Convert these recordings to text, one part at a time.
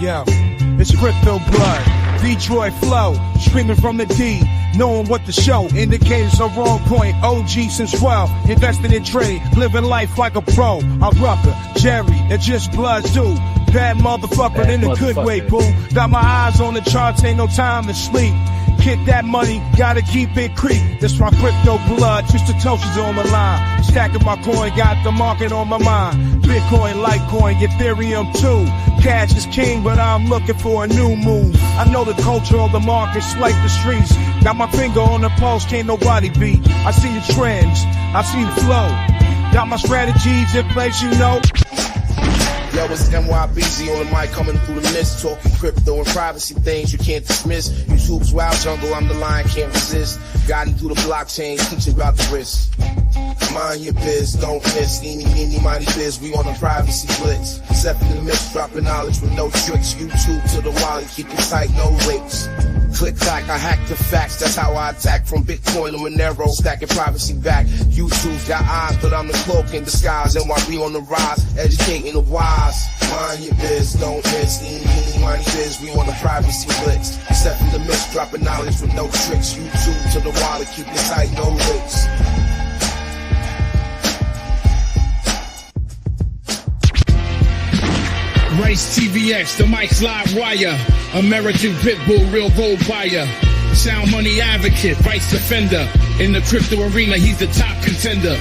Yo, it's crypto blood, Detroit flow, screaming from the D, knowing what to show. Indicators are wrong point, OG since 12, invested in trade, living life like a pro. I'm Rucker, Jerry, it's just blood too. Bad motherfucker in a good way, boo. Got my eyes on the charts, ain't no time to sleep. Get that money, gotta keep it creep. That's my crypto blood, just the toasters on the line. Stacking my coin, got the market on my mind. Bitcoin, Litecoin, Ethereum too. Cash is king, but I'm looking for a new move. I know the culture of the markets like the streets. Got my finger on the pulse, can't nobody beat. I see the trends, I see the flow. Got my strategies in place, you know. Yo, it's MYBZ on the mic coming through the mist, talking crypto and privacy things you can't dismiss. YouTube's wild jungle, I'm the lion, can't resist. Guiding through the blockchain, teaching about the risk. Mind your biz, don't miss. Eeny, meeny, miny biz, we on a privacy blitz. Stepping in the mix, dropping knowledge with no tricks. YouTube to the wallet, keep it tight, no links. Click clack, I hack the facts, that's how I attack. From Bitcoin to Monero, stacking privacy back. YouTube's got eyes, but I'm the cloak in disguise. NYB on the rise, educating the wise. Mind your biz, don't miss. Eeny, meeny, miny biz, we on the privacy blitz. Stepping in the mix, dropping knowledge with no tricks. YouTube to the wallet, keep it tight, no links. Rice TVX, the mic's live wire. American Pitbull, real gold buyer. Sound money advocate, rights defender. In the crypto arena, he's the top contender.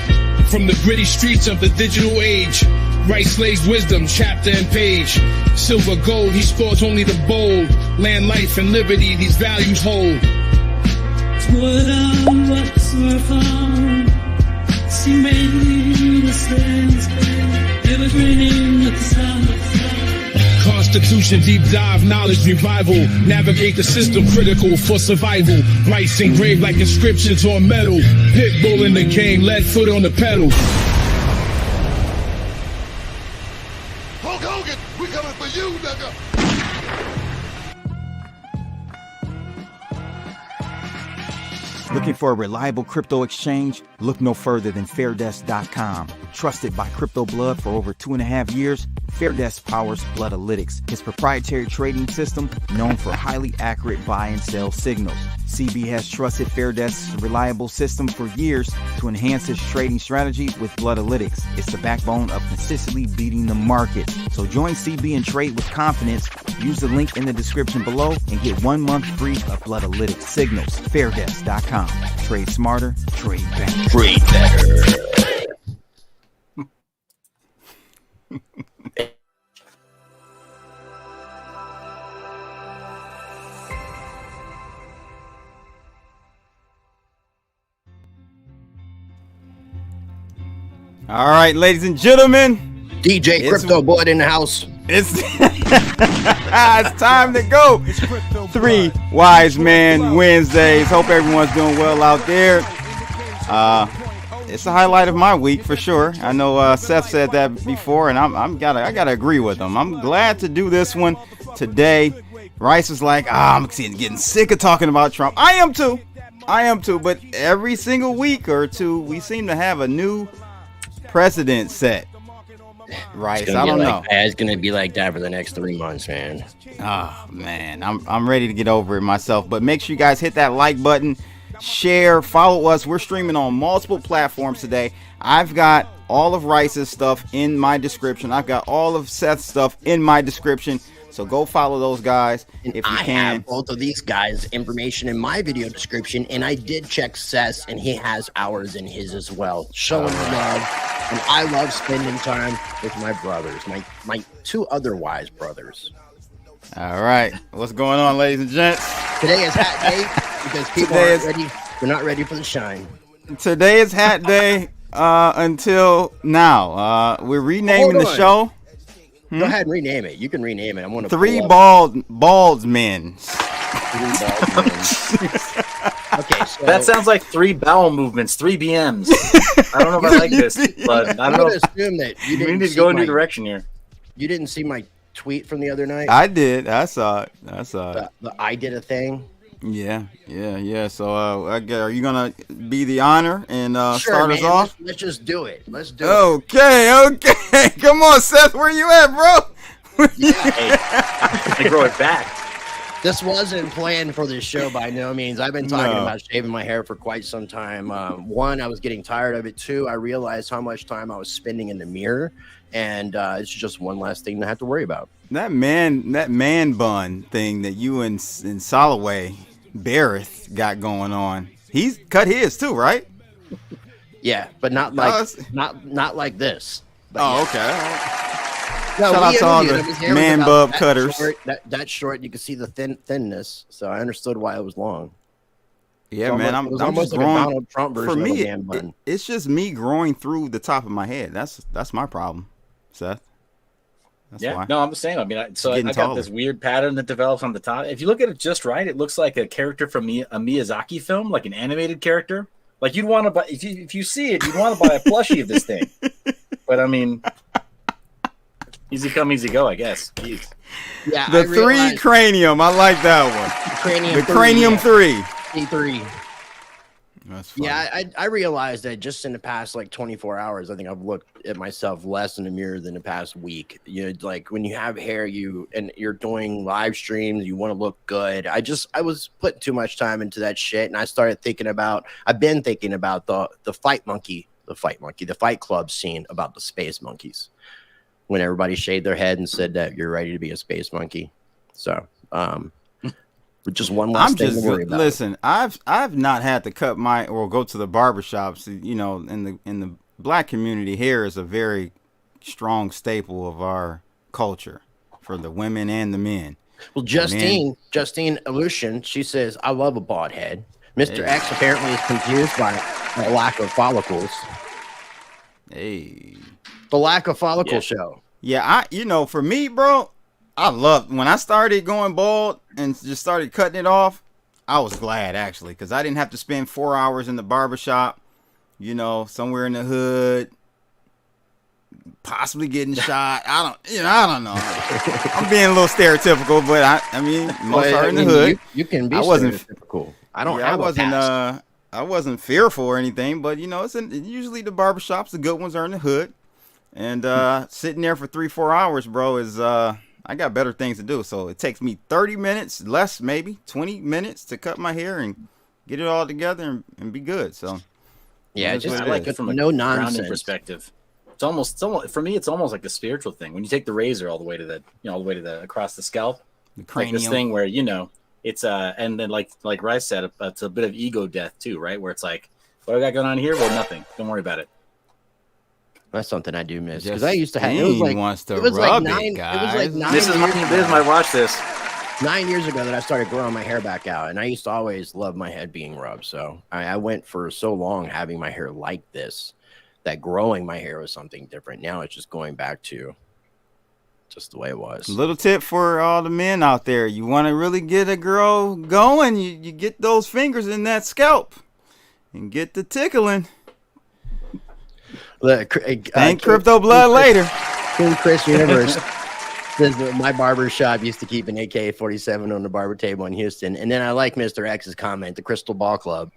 From the gritty streets of the digital age, Rice lays wisdom, chapter and page. Silver, gold, he sports only the bold. Land, life, and liberty, these values hold. What I was worth on. She made me the sense. It was raining at the sun. Constitution, deep dive, knowledge revival. Navigate the system, critical for survival. Rice engraved like inscriptions on metal. Pitbull in the game, lead foot on the pedal. Hulk Hogan, we coming for you, nigga. Looking for a reliable crypto exchange? Look no further than Fairdesk.com. Trusted by Crypto Blood for over 2.5 years, Fairdesk powers Bloodalytics, its proprietary trading system known for highly accurate buy and sell signals. CB has trusted Fairdesk's reliable system for years to enhance its trading strategy with Bloodalytics. It's the backbone of consistently beating the market. So join CB and trade with confidence. Use the link in the description below and get 1 month free of Bloodalytics signals. Fairdesk.com. Trade smarter, trade better. Trade better. All right, ladies and gentlemen. DJ Crypto Boy in the house. It's it's time to go. 3 Wise Man Wednesdays. Hope everyone's doing well out there. It's the highlight of my week for sure. I know Seth said that before, and I gotta agree with him. I'm glad to do this one today. Rice is like, I'm getting sick of talking about Trump. I am too. But every single week or two, we seem to have a new precedent set. Right, I don't know. It's gonna be like that for the next 3 months, man. Oh man, I'm ready to get over it myself. But make sure you guys hit that like button, share, follow us. We're streaming on multiple platforms today. I've got all of Rice's stuff in my description. I've got all of Seth's stuff in my description. So go follow those guys if you can. I have both of these guys' information in my video description, and I did check Seth's, and he has ours in his as well. Showing love, and I love spending time with my brothers, my 2 other wise brothers. All right, what's going on, ladies and gents? Today is hat day because people aren't ready. They're not ready for the shine. Today is hat day until now. We're renaming the show. Go ahead and rename it. You can rename it. I'm going to 3 bald men. 3 bald men. Okay, so that sounds like 3 bowel movements, 3 BMs. I don't know if I like this, but I don't know. Assume that you we need to go in a new direction here. You didn't see my tweet from the other night? I did. I saw it. I did a thing. Yeah. So, are you gonna be the honor and sure, start man. us off? Let's just do it. Let's do it. Okay. Come on, Seth. Where you at, bro? Hey, they grow it back. This wasn't planned for this show by no means. I've been talking about shaving my hair for quite some time. One, I was getting tired of it. Two, I realized how much time I was spending in the mirror, and it's just one less thing to have to worry about. That man bun thing that you and Soloway Barrett got going on. He's cut his too, right? Yeah, but not like not like this. But okay. No, shout out to all the man bub cutters. That short, you can see the thinness, so I understood why it was long. Yeah, so man, I'm just like growing. a Donald Trump version For me, of a man bun. It's just me growing through the top of my head. That's my problem, Seth. That's why. No, I'm the same. I mean, I got this weird pattern that develops on the top. If you look at it just right, it looks like a character from a Miyazaki film, like an animated character. Like you'd want to buy if you see it, you'd want to buy a plushie of this thing. But I mean. Easy come, easy go, I guess. Jeez. Yeah, the 3 cranium. I like that one. The cranium 3. E3. That's funny. Yeah, I realized that just in the past like 24 hours, I think I've looked at myself less in the mirror than the past week. You know, like when you have hair, and you're doing live streams, you want to look good. I was putting too much time into that shit, and I've been thinking about the fight club scene about the space monkeys. When everybody shaved their head and said that you're ready to be a space monkey. So, just one last thing to worry about. Listen, I've not had to cut or go to the barbershops. You know, in the black community, hair is a very strong staple of our culture for the women and the men. Well, Justine Aleutian, she says, I love a bald head. Mr. X apparently is confused by a lack of follicles. Hey. The lack of follicle show. Yeah, for me, bro, I loved when I started going bald and just started cutting it off. I was glad actually, because I didn't have to spend 4 hours in the barbershop, somewhere in the hood, possibly getting shot. I don't know. I'm being a little stereotypical, but I mean, most are in the hood. You can be stereotypical. I wasn't fearful or anything, but it's usually the barbershops, the good ones are in the hood. And sitting there for 3-4 hours, bro, is I got better things to do. So it takes me 30 minutes, less maybe 20 minutes to cut my hair and get it all together and be good. So yeah, I like it from a no nonsense perspective. It's almost for me. It's almost like a spiritual thing. When you take the razor all the way to the across the scalp, the cranium. Like this thing where it's and then like Rice said, it's a bit of ego death too, right? Where it's like, what do I got going on here? Well, nothing. Don't worry about it. That's something I do miss because I used to have. It was like This is my watch. This 9 years ago that I started growing my hair back out, and I used to always love my head being rubbed. So I went for so long having my hair like this that growing my hair was something different. Now it's just going back to just the way it was. Little tip for all the men out there: you want to really get a girl going, you get those fingers in that scalp and get the tickling. Thank Crypto Blood later. King Chris Universe says that my barber shop used to keep an AK-47 on the barber table in Houston. And then I like Mr. X's comment, the Crystal Ball Club.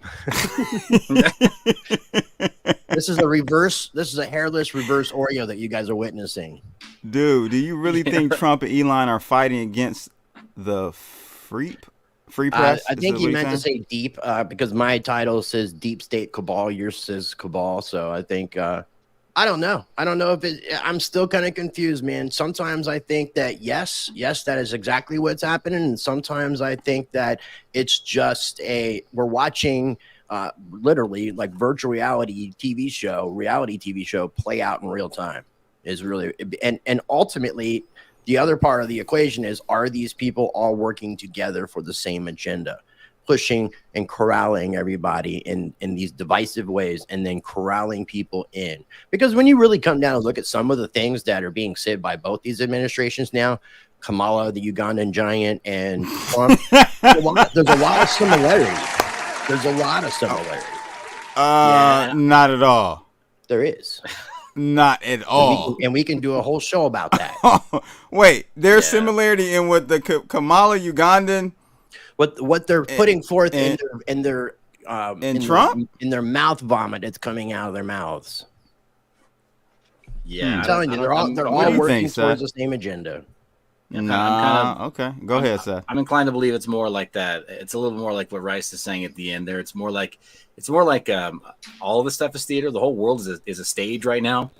This is a hairless reverse Oreo that you guys are witnessing. Dude, do you really think Trump and Elon are fighting against the free press? I think you meant to say deep because my title says Deep State Cabal. Yours says Cabal. So I think I don't know. I don't know if I'm still kind of confused, man. Sometimes I think that yes, that is exactly what's happening. And sometimes I think that it's just we're watching literally like virtual reality TV show play out in real time is really, and ultimately the other part of the equation is, are these people all working together for the same agenda? Pushing and corralling everybody in these divisive ways and then corralling people in. Because when you really come down and look at some of the things that are being said by both these administrations now, Kamala, the Ugandan giant, and Trump, there's a lot of similarity. Not at all. There is. Not at all. And we can do a whole show about that. Wait, there's similarity in what the Kamala Ugandan... What they're putting forth in their mouth vomit that's coming out of their mouths. Yeah, I'm telling you, they're all working towards the same agenda. Okay. Go ahead, Seth. I'm inclined to believe it's more like that. It's a little more like what Rice is saying at the end there. It's more like all of the stuff is theater. The whole world is a stage right now.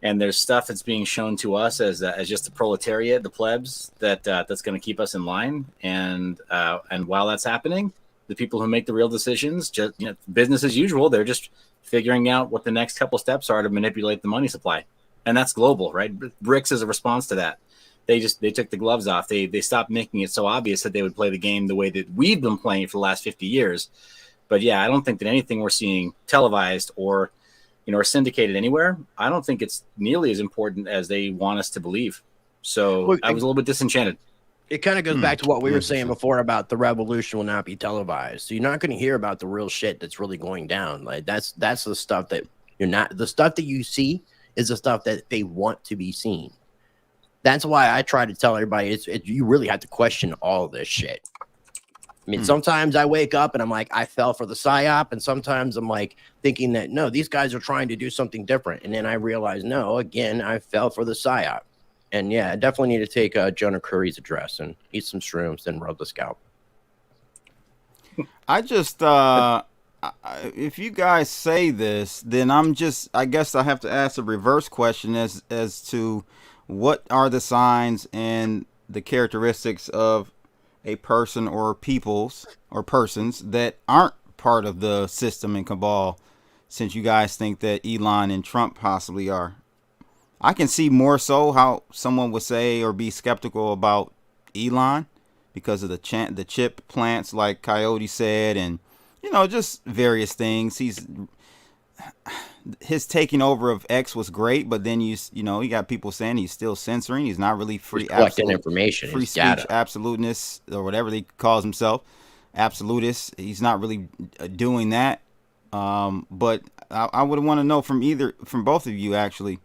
And there's stuff that's being shown to us as just the proletariat, the plebs, that's going to keep us in line. And while that's happening, the people who make the real decisions, just business as usual, they're just figuring out what the next couple steps are to manipulate the money supply. And that's global, right? BRICS is a response to that. They took the gloves off. They stopped making it so obvious that they would play the game the way that we've been playing it for the last 50 years. But yeah, I don't think that anything we're seeing televised or syndicated anywhere, I don't think it's nearly as important as they want us to believe. So I was a little bit disenchanted. It kind of goes back to what we were saying before about the revolution will not be televised. So you're not going to hear about the real shit that's really going down. Like that's the stuff that the stuff that you see is the stuff that they want to be seen. That's why I try to tell everybody you really have to question all this shit. I mean, sometimes I wake up and I'm like, I fell for the psyop. And sometimes I'm like thinking that, no, these guys are trying to do something different. And then I realize, no, again, I fell for the psyop. And yeah, I definitely need to take Jonah Curry's address and eat some shrooms and rub the scalp. I just, if you guys say this, then I guess I have to ask a reverse question as to what are the signs and the characteristics of a person or peoples or persons that aren't part of the system and cabal, since you guys think that Elon and Trump possibly are. I can see more so how someone would say or be skeptical about Elon because of the chip plants, like Coyote said, and just various things. His taking over of X was great, but then you got people saying he's still censoring. He's not really free, collecting information, free speech, data. Absoluteness, or whatever he calls himself, absolutist. He's not really doing that. But I would want to know from both of you actually,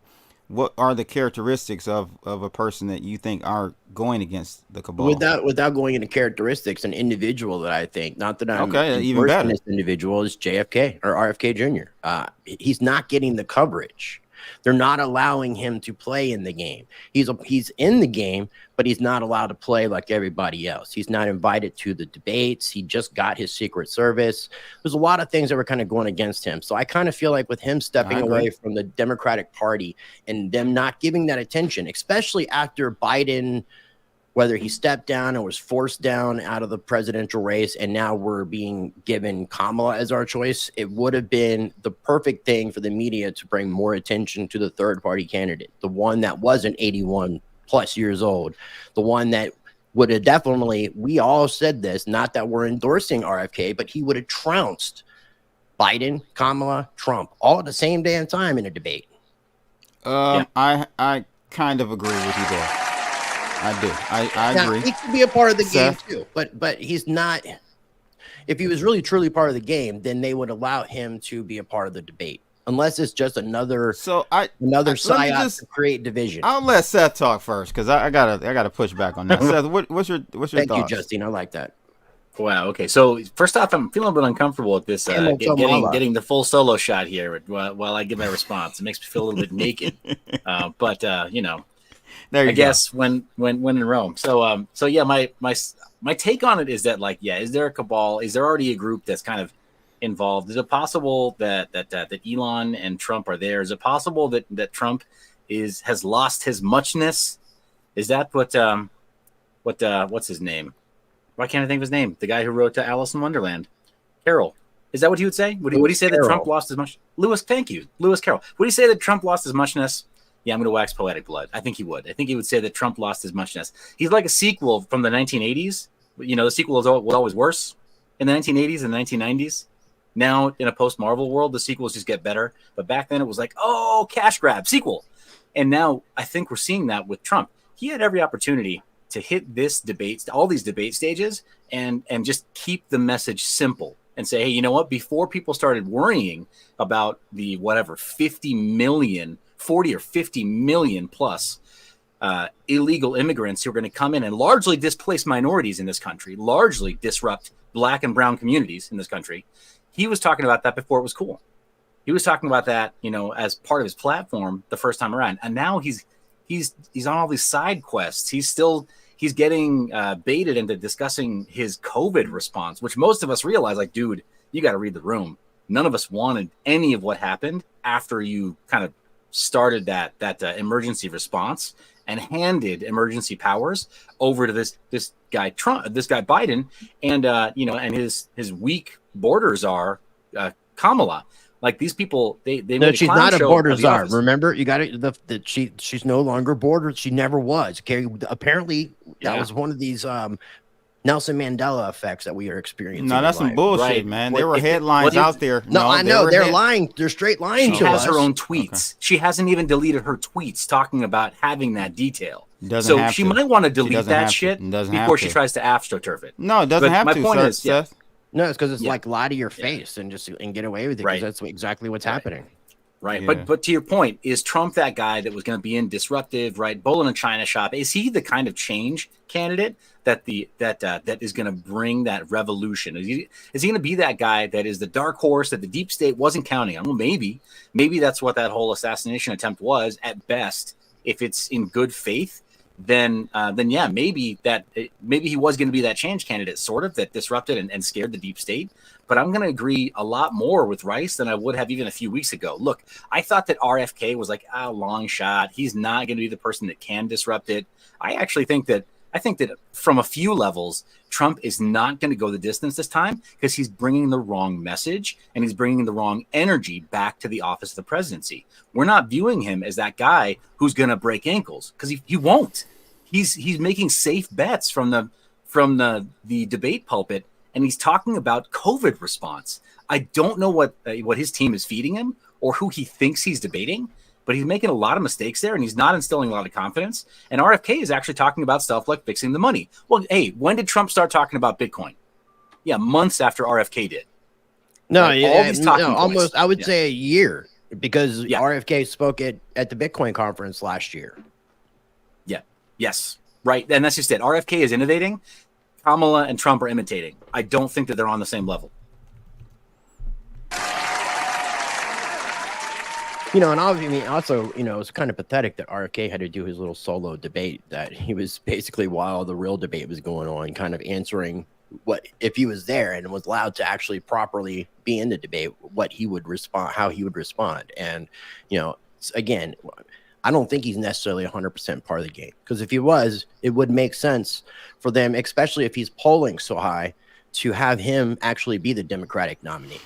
what are the characteristics of a person that you think are going against the cabal? Without going into characteristics, an individual that I think, not that I'm even better, this individual is JFK or RFK Jr. He's not getting the coverage. They're not allowing him to play in the game. He's in the game, but he's not allowed to play like everybody else. He's not invited to the debates. He just got his Secret Service. There's a lot of things that were kind of going against him. So I kind of feel like with him stepping away from the Democratic Party and them not giving that attention, especially after Biden, whether he stepped down or was forced down out of the presidential race, and now we're being given Kamala as our choice, it would have been the perfect thing for the media to bring more attention to the third-party candidate, the one that wasn't 81-plus years old, the one that would have definitely, we all said this, not that we're endorsing RFK, but he would have trounced Biden, Kamala, Trump, all at the same damn time in a debate. I kind of agree with you there. I do. I agree. He could be a part of the game too, but he's not. If he was really truly part of the game, then they would allow him to be a part of the debate, unless it's just another psyop to create division. I'll let Seth talk first because I gotta push back on that. Seth, what's your thoughts? Thank you, Justine. I like that. Wow. Okay. So first off, I'm feeling a bit uncomfortable with this getting the full solo shot here while I give my response. It makes me feel a little bit naked, but I guess when in Rome. So yeah, my take on it is that, like, yeah, is there a cabal? Is there already a group that's kind of involved? Is it possible that Elon and Trump are there? Is it possible that Trump has lost his muchness? Is that what's his name? Why can't I think of his name? The guy who wrote Alice in Wonderland, Carroll. Is that what he would say? Would he say that Trump lost his much? Lewis, thank you, Lewis Carroll. Would he say that Trump lost his muchness? Yeah, I'm going to wax poetic blood. I think he would. I think he would say that Trump lost his muchness. He's like a sequel from the 1980s. The sequel was always worse in the 1980s and 1990s. Now, in a post-Marvel world, the sequels just get better. But back then, it was like, oh, cash grab, sequel. And now I think we're seeing that with Trump. He had every opportunity to hit all these debate stages, and just keep the message simple and say, hey, you know what? Before people started worrying about the 40 or 50 million plus illegal immigrants who are going to come in and largely displace minorities in this country, largely disrupt Black and brown communities in this country. He was talking about that before it was cool. He was talking about that, as part of his platform the first time around. And now he's he's on all these side quests. He's getting baited into discussing his COVID response, which most of us realize, like, dude, you got to read the room. None of us wanted any of what happened after you kind of started that emergency response and handed emergency powers over to this guy Biden, and and his weak border czar Kamala. Like, these people, they made she's not a border czar. Remember, you got it. She's no longer border. She never was. Apparently, that was one of these Nelson Mandela effects that we are experiencing. No, that's some bullshit, right, man. There were headlines out there. No, I know they're lying. They're straight lying. She has her own tweets. Okay. She hasn't even deleted her tweets talking about having that detail. So she might want to delete that shit before she tries to astroturf it. No, it doesn't have to. My point is, Seth. No, it's because it's like lie to your face and get away with it. Because that's exactly what's happening. Right. Yeah. But to your point, is Trump that guy that was going to be in disruptive, right? Bull in a China shop. Is he the kind of change candidate that is going to bring that revolution? Is he going to be that guy that is the dark horse that the deep state wasn't counting on? Well, maybe that's what that whole assassination attempt was at best. If it's in good faith, then yeah, maybe he was going to be that change candidate, sort of, that disrupted and scared the deep state. But I'm going to agree a lot more with Rice than I would have even a few weeks ago. Look, I thought that RFK was like a long shot. He's not going to be the person that can disrupt it. I think that from a few levels, Trump is not going to go the distance this time because he's bringing the wrong message and he's bringing the wrong energy back to the office of the presidency. We're not viewing him as that guy who's going to break ankles, because he won't. He's making safe bets from the debate pulpit, and he's talking about COVID response. I don't know what his team is feeding him or who he thinks he's debating, but he's making a lot of mistakes there, and he's not instilling a lot of confidence. And RFK is actually talking about stuff like fixing the money. Well, hey, when did Trump start talking about Bitcoin? Yeah, months after RFK did. No, right? Almost, I would say a year, because RFK spoke at the Bitcoin conference last year. Yeah. Yes. Right. And that's just it. RFK is innovating. Kamala and Trump are imitating. I don't think that they're on the same level. And also, it's kind of pathetic that RFK had to do his little solo debate, that he was basically, while the real debate was going on, kind of answering what, if he was there and was allowed to actually properly be in the debate, what he would respond, how he would respond. And, again, I don't think he's necessarily 100% part of the game, because if he was, it would make sense for them, especially if he's polling so high, to have him actually be the Democratic nominee.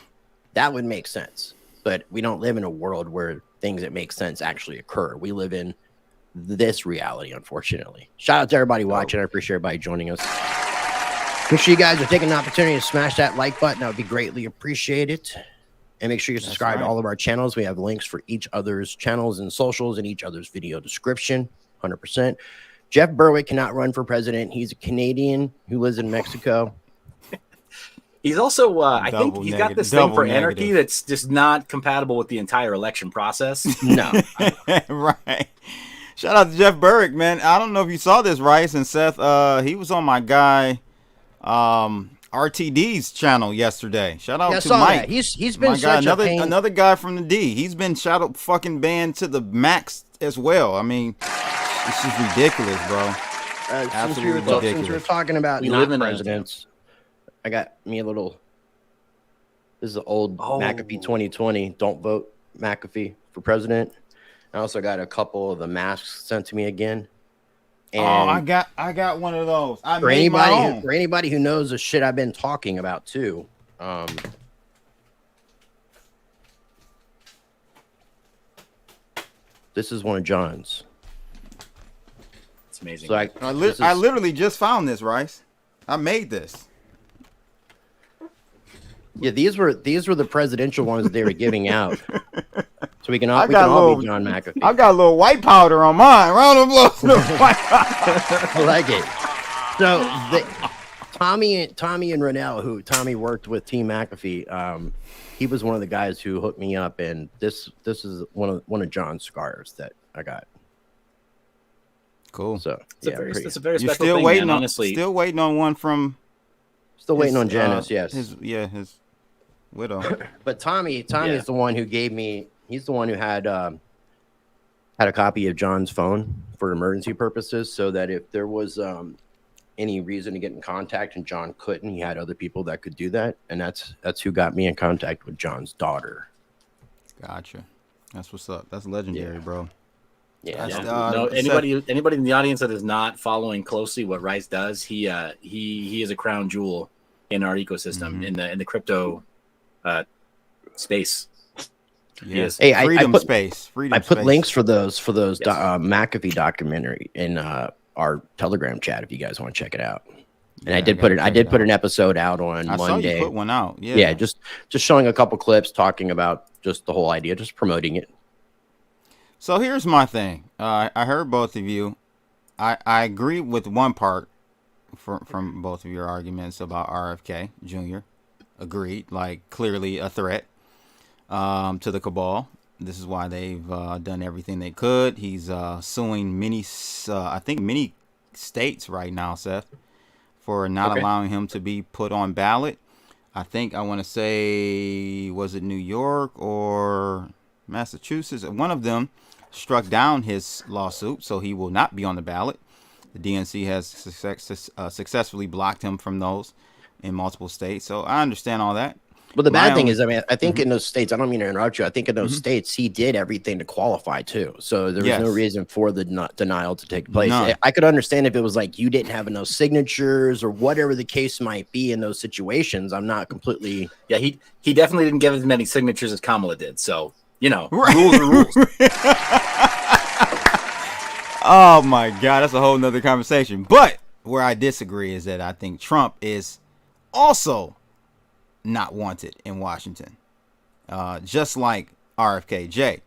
That would make sense. But we don't live in a world where things that make sense actually occur. We live in this reality, unfortunately. Shout out to everybody watching. I appreciate everybody joining us. Make sure you guys are taking the opportunity to smash that like button. That would be greatly appreciated. And make sure you subscribe to all of our channels. We have links for each other's channels and socials in each other's video description. 100%. Jeff Berwick cannot run for president. He's a Canadian who lives in Mexico. He's also, I think he's got this thing for anarchy that's just not compatible with the entire election process. No. Right. Shout out to Jeff Berwick, man. I don't know if you saw this, Rice and Seth. He was on my guy RTD's channel yesterday. Shout out to Mike. That. He's been such another guy from the D. He's been shadow fucking banned to the max as well. I mean, it's just ridiculous, bro. Absolutely ridiculous. Since we're talking about presidents, I got me a little. This is an old McAfee 2020. Don't vote McAfee for president. I also got a couple of the masks sent to me again. And I got one of those. For anybody who knows the shit I've been talking about too. This is one of John's. It's amazing. So I literally just found this, Rice. I made this. Yeah, these were the presidential ones that they were giving out. So we can all be John McAfee. I got a little white powder on mine. Round of applause. I like it. So Tommy and Rennell, who Tommy worked with Team McAfee, he was one of the guys who hooked me up, and this is one of John's scars that I got. Cool. So it's a very You're special still thing, waiting man, on, honestly. Still waiting on one from. Still waiting on Janice. Yes. His widow. But Tommy is the one who gave me. He's the one who had a copy of John's phone for emergency purposes, so that if there was any reason to get in contact and John couldn't, he had other people that could do that, and that's who got me in contact with John's daughter. Gotcha. That's what's up. That's legendary, bro. Yeah. No, anybody in the audience that is not following closely what Rice does, he is a crown jewel in our ecosystem, in the crypto space. Yes. Hey, Freedom I put space. links for those McAfee documentary in our Telegram chat if you guys want to check it out. And Yeah, I did put an episode out on I Monday. saw you put one out. Yeah. Yeah, just showing a couple clips talking about just the whole idea, just promoting it. So here's my thing. I heard both of you. I agree with one part from both of your arguments about RFK Jr. Agreed. Like, clearly a threat to the cabal. This is why they've done everything they could. He's suing many states right now, Seth, for not allowing him to be put on ballot. I want to say, was it New York or Massachusetts? One of them struck down his lawsuit, so he will not be on the ballot. The DNC has successfully blocked him from those in multiple states. So I understand all that. But the bad thing is, I mean, I think in those states, I don't mean to interrupt you. I think in those states, he did everything to qualify too. So there was no reason for the denial to take place. None. I could understand if it was like you didn't have enough signatures or whatever the case might be in those situations. I'm not completely. Yeah, he definitely didn't give as many signatures as Kamala did. So, rules are rules. Oh my God, that's a whole nother conversation. But where I disagree is that I think Trump is also not wanted in Washington, just like RFK.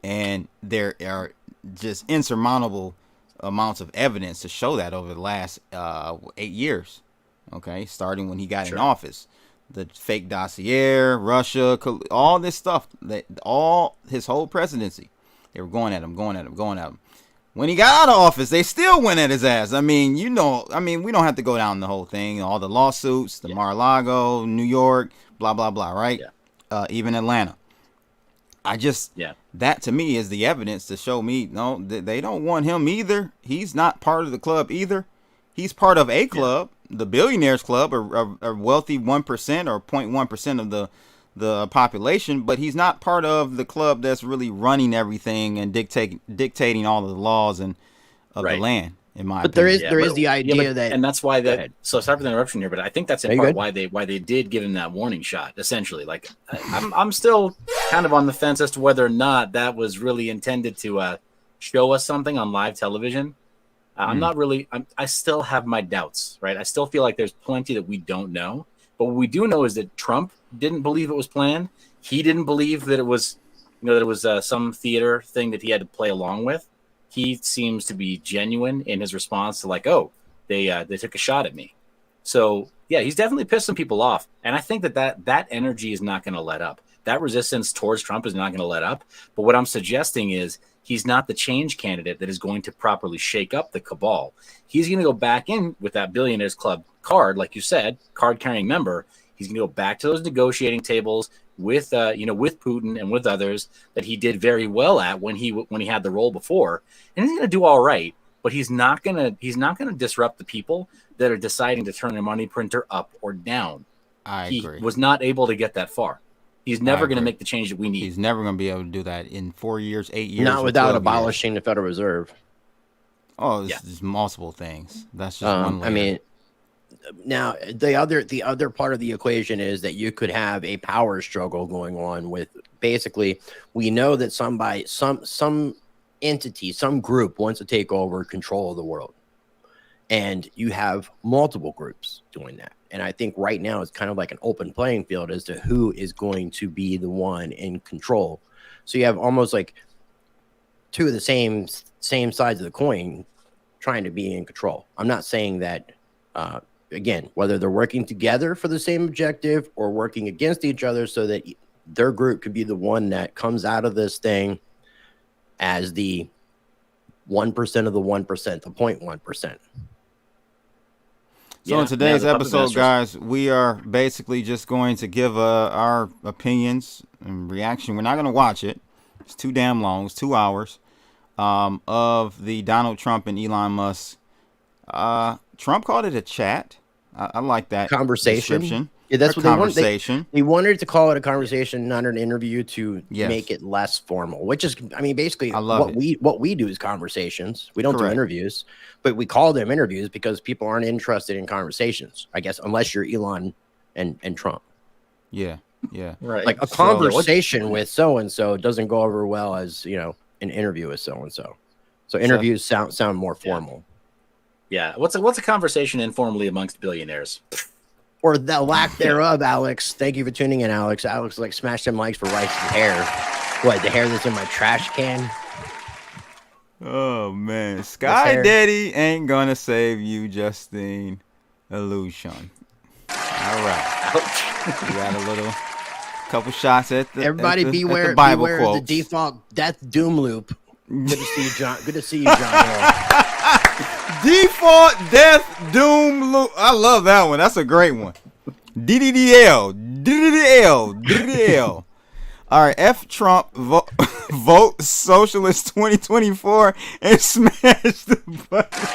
And there are just insurmountable amounts of evidence to show that over the last 8 years. Okay, starting when he got in office, the fake dossier, Russia, all this stuff, all his whole presidency, they were going at him. When he got out of office, they still went at his ass. I mean, we don't have to go down the whole thing. All the lawsuits, the Mar-a-Lago, New York, blah, blah, blah, right? Yeah. Even Atlanta. That to me is the evidence to show me, no, they don't want him either. He's not part of the club either. He's part of a club, the Billionaires Club, a wealthy 1% or 0.1% of the population, but he's not part of the club that's really running everything and dictating all of the laws and of the land. In my opinion. There is the idea that, and that's why that. So sorry for the interruption here, but I think that's in part why they did give him that warning shot. Essentially, like I'm still kind of on the fence as to whether or not that was really intended to show us something on live television. I'm not really. I still have my doubts, right? I still feel like there's plenty that we don't know. But what we do know is that Trump didn't believe it was planned. He didn't believe that it was, some theater thing that he had to play along with. He seems to be genuine in his response to they took a shot at me. So yeah, he's definitely pissed some people off, and I think that energy is not going to let up. That resistance towards Trump is not going to let up. But what I'm suggesting is he's not the change candidate that is going to properly shake up the cabal. He's going to go back in with that Billionaires Club card, like you said, card-carrying member. He's going to go back to those negotiating tables with Putin and with others that he did very well at when he had the role before, and he's going to do all right. But he's not going to disrupt the people that are deciding to turn their money printer up or down. I agree. He was not able to get that far. He's never going to make the change that we need. He's never going to be able to do that in 4 years, 8 years. Not without abolishing the Federal Reserve. Oh, there's multiple things. That's just one layer. I mean, now the other part of the equation is that you could have a power struggle going on with basically, we know that some entity, some group wants to take over control of the world. And you have multiple groups doing that. And I think right now it's kind of like an open playing field as to who is going to be the one in control. So you have almost like two of the same sides of the coin trying to be in control. I'm not saying that, again, whether they're working together for the same objective or working against each other so that their group could be the one that comes out of this thing as the 1% of the 1%, the 0.1%. So in today's episode, guys, we are basically just going to give our opinions and reaction. We're not going to watch it. It's too damn long. It's 2 hours. of the Donald Trump and Elon Musk. Trump called it a chat. I like that conversation. Yeah, that's what conversation. They wanted to call it a conversation, not an interview, to make it less formal. Which is, I mean, basically, what we do is conversations. We don't do interviews, but we call them interviews because people aren't interested in conversations, I guess, unless you're Elon and Trump. Yeah, right. Like a conversation with so and so doesn't go over well as an interview with so and so. So interviews sound more formal. Yeah. What's a conversation informally amongst billionaires? Or the lack thereof, Alex. Thank you for tuning in, Alex. Alex, like, smash them likes for Rice's hair. What, the hair that's in my trash can? Oh, man. Sky Daddy ain't gonna save you, Justine. Illusion. All right. We got a couple shots at the Everybody beware the Bible quotes. The default death doom loop. Good to see you, John. Good to see you, John. Default death doom loop. I love that one. That's a great one. DDDL. All right, F Trump, vote Socialist 2024 and smash the button.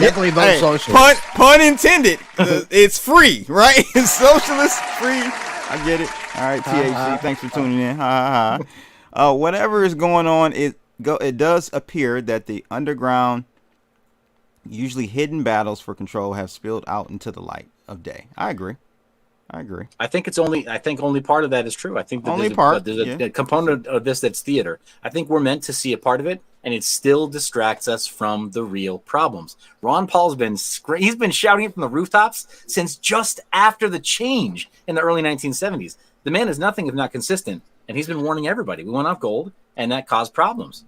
Definitely vote Socialist. Pun intended. It's free, right? It's Socialist free. I get it. All right, THC. Thanks for tuning in. Whatever is going on, it does appear that the underground, usually hidden battles for control have spilled out into the light of day. I agree. I think only part of that is true. I think that there's a component of this that's theater. I think we're meant to see a part of it, and it still distracts us from the real problems. Ron Paul's been shouting it from the rooftops since just after the change in the early 1970s. The man is nothing if not consistent, and he's been warning everybody. We went off gold, and that caused problems.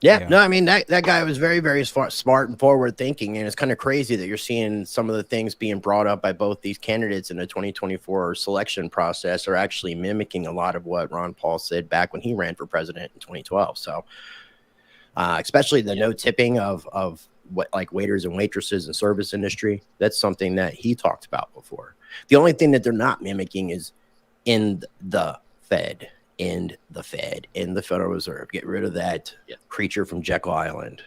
Yeah, no, I mean, that guy was very, very smart and forward thinking. And it's kind of crazy that you're seeing some of the things being brought up by both these candidates in the 2024 selection process are actually mimicking a lot of what Ron Paul said back when he ran for president in 2012. So especially the no tipping of what, like, waiters and waitresses and service industry. That's something that he talked about before. The only thing that they're not mimicking is in the Fed. In the Federal Reserve. Get rid of that creature from Jekyll Island.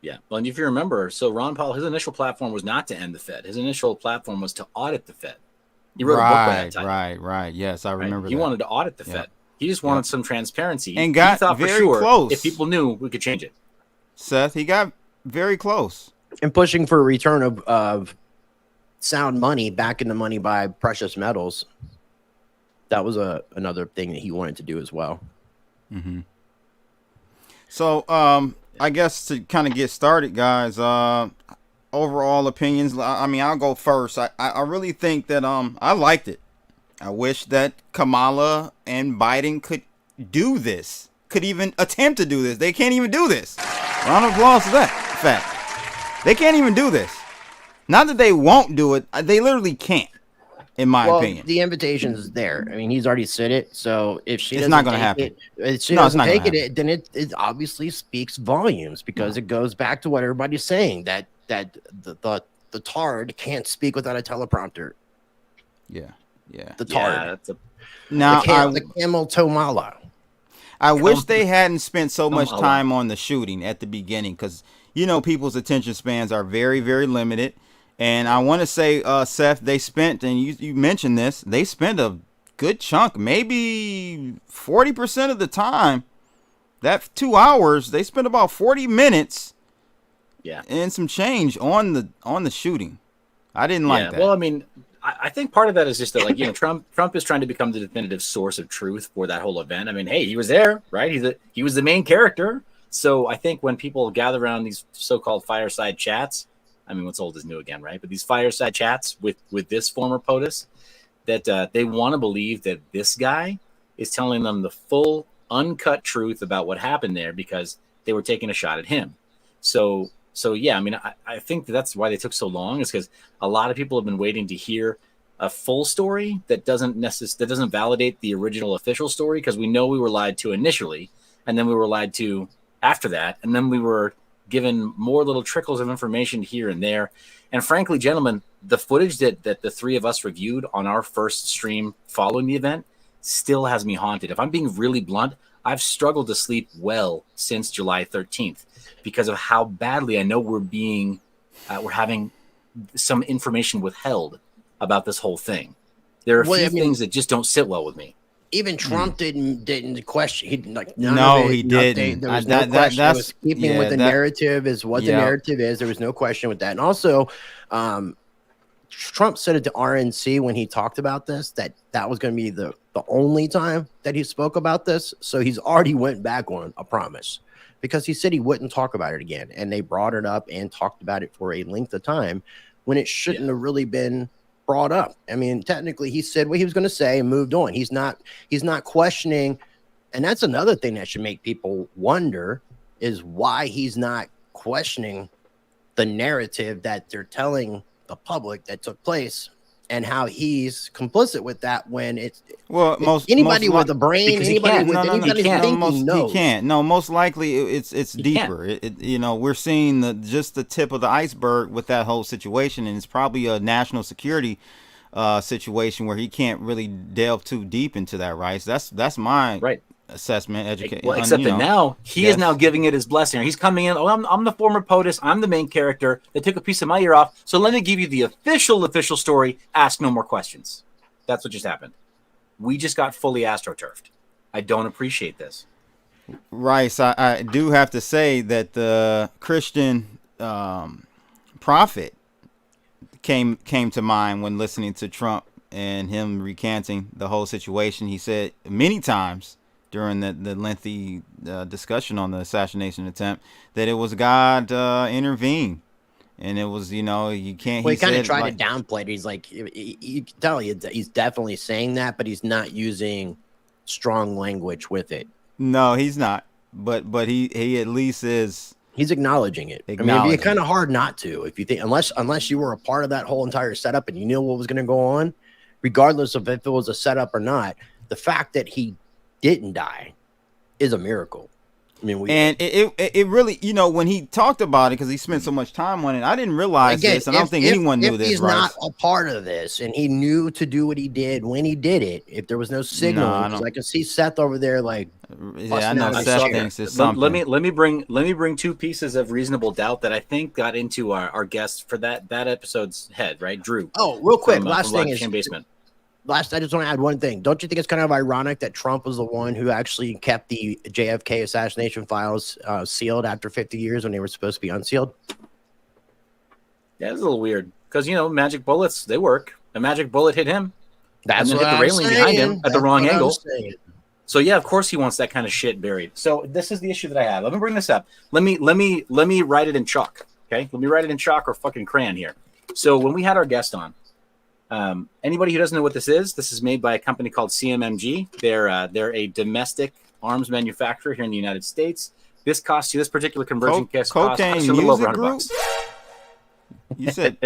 Yeah. Well, and if you remember, so Ron Paul, his initial platform was not to end the Fed. His initial platform was to audit the Fed. He wrote a book by that time. Right. Yes, I remember He wanted to audit the Fed. He just wanted some transparency. And got very close. If people knew, we could change it. Seth, he got very close. And pushing for a return of sound money back into money by precious metals. That was another thing that he wanted to do as well. Mm-hmm. So, I guess to kind of get started, guys, overall opinions. I mean, I'll go first. I really think that I liked it. I wish that Kamala and Biden could do this, could even attempt to do this. They can't even do this. Round of applause to that fact. They can't even do this. Not that they won't do it. They literally can't. In my opinion, the invitation is there. I mean, he's already said it. So if she it's not going to happen. If she doesn't take it, then it obviously speaks volumes because it goes back to what everybody's saying that the tard can't speak without a teleprompter. Yeah. The tard. The camel toe mala. I wish they hadn't spent so much time on the shooting at the beginning because people's attention spans are very, very limited. And I want to say, Seth, they spent, and you mentioned this, they spent a good chunk, maybe 40% of the time, that 2 hours, they spent about 40 minutes and some change on the shooting. I didn't like that. Well, I mean, I think part of that is just that, like, Trump is trying to become the definitive source of truth for that whole event. I mean, hey, he was there, right? He was the main character. So I think when people gather around these so-called fireside chats, I mean, what's old is new again, right? But these fireside chats with this former POTUS, that they want to believe that this guy is telling them the full, uncut truth about what happened there because they were taking a shot at him. So yeah, I mean, I think that's why they took so long is because a lot of people have been waiting to hear a full story that doesn't validate the original official story because we know we were lied to initially, and then we were lied to after that, and then we were given more little trickles of information here and there. And frankly, gentlemen, the footage that the three of us reviewed on our first stream following the event still has me haunted. If I'm being really blunt, I've struggled to sleep well since July 13th because of how badly I know we're having some information withheld about this whole thing. There are a few things that just don't sit well with me. Even Trump didn't question. He like he didn't. There was no question. It was keeping with the narrative is what the narrative is. There was no question with that. And also, Trump said it to RNC when he talked about this that was going to be the only time that he spoke about this. So he's already went back on a promise because he said he wouldn't talk about it again, and they brought it up and talked about it for a length of time when it shouldn't have really been brought up. I mean, technically he said what he was going to say and moved on. He's not questioning. And that's another thing that should make people wonder is why he's not questioning the narrative that they're telling the public that took place and how he's complicit with that when it's anybody with a brain, anybody with anybody thinking knows. He can't. No, most likely it's deeper. We're seeing just the tip of the iceberg with that whole situation, and it's probably a national security situation where he can't really delve too deep into that, right? So that's my assessment. Except that now he is now giving it his blessing. He's coming in. Oh, I'm the former POTUS. I'm the main character. They took a piece of my ear off. So let me give you the official story. Ask no more questions. That's what just happened. We just got fully astroturfed. I don't appreciate this. Right. So I do have to say that the Christian prophet came to mind when listening to Trump and him recanting the whole situation. He said many times during the lengthy discussion on the assassination attempt that it was God intervened, and it was you can't. Well, he kind of tried to downplay it. He's like, you can tell he's definitely saying that, but he's not using strong language with it. No, he's not. But he at least is. He's acknowledging it. I mean, it'd be kind of hard not to if you think unless you were a part of that whole entire setup and you knew what was going to go on, regardless of if it was a setup or not. The fact that he didn't die is a miracle. I mean, it really, when he talked about it, because he spent so much time on it, I didn't realize this, and I don't think anyone knew this. If he's not a part of this, and he knew to do what he did when he did it, if there was no signal, I can see Seth over there, like, I know Seth thinks it's something. Let me bring two pieces of reasonable doubt that I think got into our guest for that episode's head, right, Drew? Oh, real quick, last thing is basement. I just want to add one thing. Don't you think it's kind of ironic that Trump was the one who actually kept the JFK assassination files sealed after 50 years when they were supposed to be unsealed? Yeah, it's a little weird because, magic bullets, they work. A magic bullet hit him. That's and what hit the railing behind him at the wrong angle. So, yeah, of course he wants that kind of shit buried. So this is the issue that I have. Let me bring this up. Let me write it in chalk, okay? Let me write it in chalk or fucking crayon here. So when we had our guest on, anybody who doesn't know what this is made by a company called CMMG. They're a domestic arms manufacturer here in the United States. This particular conversion kit costs a little over $100. You said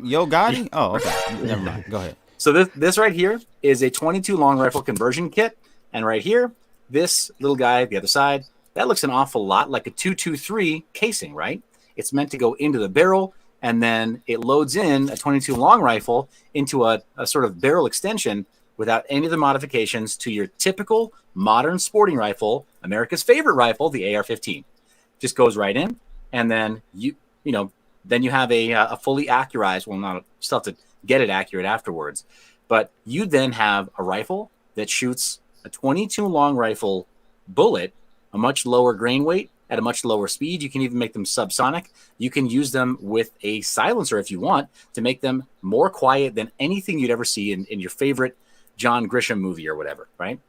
Yo Gotti? Oh, okay. Never mind. Go ahead. So this right here is a 22 long rifle conversion kit, and right here, this little guy, the other side, that looks an awful lot like a 223 casing, right? It's meant to go into the barrel. And then it loads in a 22 long rifle into a sort of barrel extension without any of the modifications to your typical modern sporting rifle, America's favorite rifle, the AR-15. Just goes right in, and then you have a fully accurized. Well, you still have to get it accurate afterwards, but you then have a rifle that shoots a 22 long rifle bullet, a much lower grain weight, at a much lower speed. You can even make them subsonic. You can use them with a silencer if you want to make them more quiet than anything you'd ever see in your favorite John Grisham movie or whatever, right?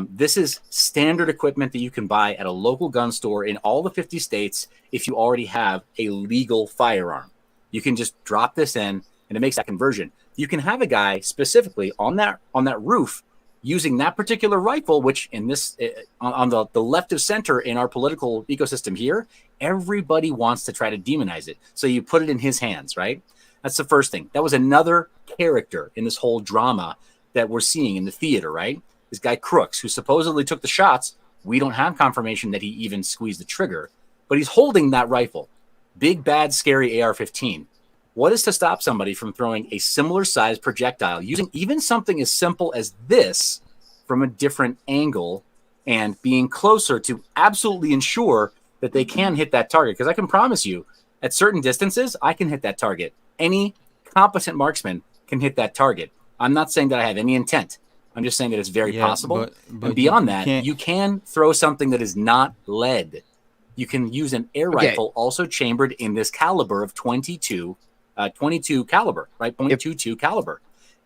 This is standard equipment that you can buy at a local gun store in all the 50 states if you already have a legal firearm. You can just drop this in and it makes that conversion. You can have a guy specifically on that roof using that particular rifle, which in this on the left of center in our political ecosystem here, everybody wants to try to demonize it. So you put it in his hands, right? That's the first thing. That was another character in this whole drama that we're seeing in the theater, right? This guy Crooks, who supposedly took the shots. We don't have confirmation that he even squeezed the trigger, but he's holding that rifle. Big, bad, scary AR-15. What is to stop somebody from throwing a similar size projectile using even something as simple as this from a different angle and being closer to absolutely ensure that they can hit that target. Because I can promise you, at certain distances, I can hit that target. Any competent marksman can hit that target. I'm not saying that I have any intent. I'm just saying that it's very possible. But and beyond that, you can throw something that is not lead. You can use an air rifle also chambered in this caliber of 22 caliber, right? .22 caliber.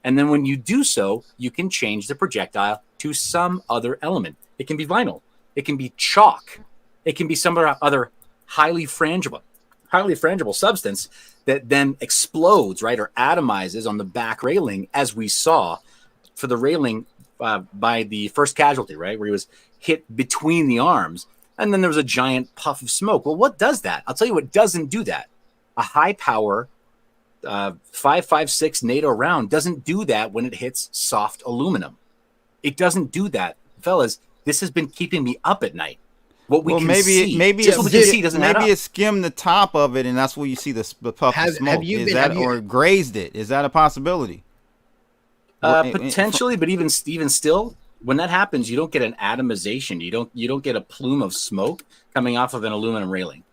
And then when you do so, you can change the projectile to some other element. It can be vinyl. It can be chalk. It can be some other highly frangible substance that then explodes, right, or atomizes on the back railing, as we saw for the railing by the first casualty, right, where he was hit between the arms, and then there was a giant puff of smoke. Well, what does that? I'll tell you what doesn't do that. A high-power 5.56 NATO round doesn't do that when it hits soft aluminum. It doesn't do that. Fellas, this has been keeping me up at night. What we can see, maybe it skimmed the top of it, and that's where you see the puff of smoke. Or grazed it? Is that a possibility? Potentially, but even still, when that happens, you don't get an atomization. You don't get a plume of smoke coming off of an aluminum railing.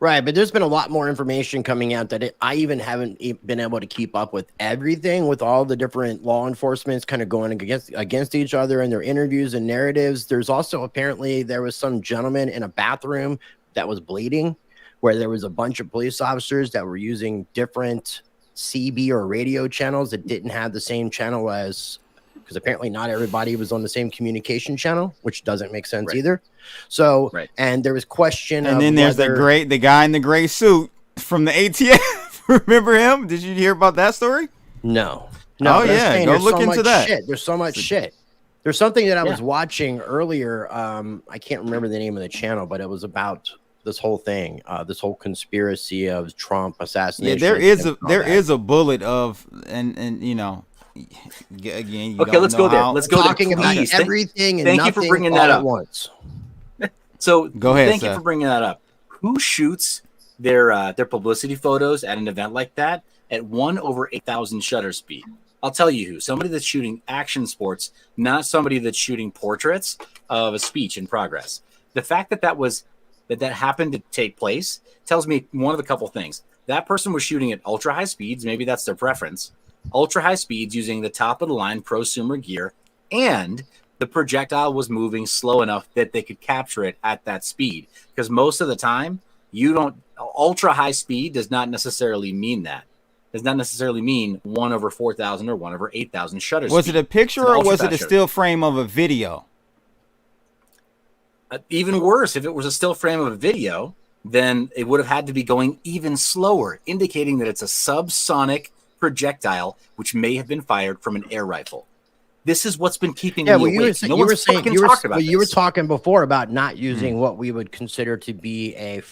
Right, but there's been a lot more information coming out that I even haven't been able to keep up with everything, with all the different law enforcements kind of going against each other in their interviews and narratives. There's also apparently there was some gentleman in a bathroom that was bleeding, where there was a bunch of police officers that were using different CB or radio channels that didn't have the same channel as, because apparently not everybody was on the same communication channel, which doesn't make sense either. So, and there was question. And then there's the guy in the gray suit from the ATF. Remember him? Did you hear about that story? No. Oh yeah, go look into that. There's so much shit. There's something that I was watching earlier. I can't remember the name of the channel, but it was about this whole thing, this whole conspiracy of Trump assassination. Yeah, there is a bullet of and you know. Again, okay, let's go there. Let's go talking about everything and thank you for bringing that up once. So go ahead. Thank you for bringing that up. Who shoots their publicity photos at an event like that at 1/8,000 shutter speed? I'll tell you who. Somebody that's shooting action sports, not somebody that's shooting portraits of a speech in progress. The fact that happened to take place tells me one of a couple things. That person was shooting at ultra high speeds. Maybe that's their preference. Ultra high speeds using the top of the line prosumer gear, and the projectile was moving slow enough that they could capture it at that speed. Because most of the time, ultra high speed does not necessarily mean that. Does not necessarily mean 1/4,000 or 1/8,000 shutter speed. Was it a picture or was it a still frame of a video? Even worse, if it was a still frame of a video, then it would have had to be going even slower, indicating that it's a subsonic projectile which may have been fired from an air rifle. This is what's been keeping me awake. You were talking before about not using what we would consider to be a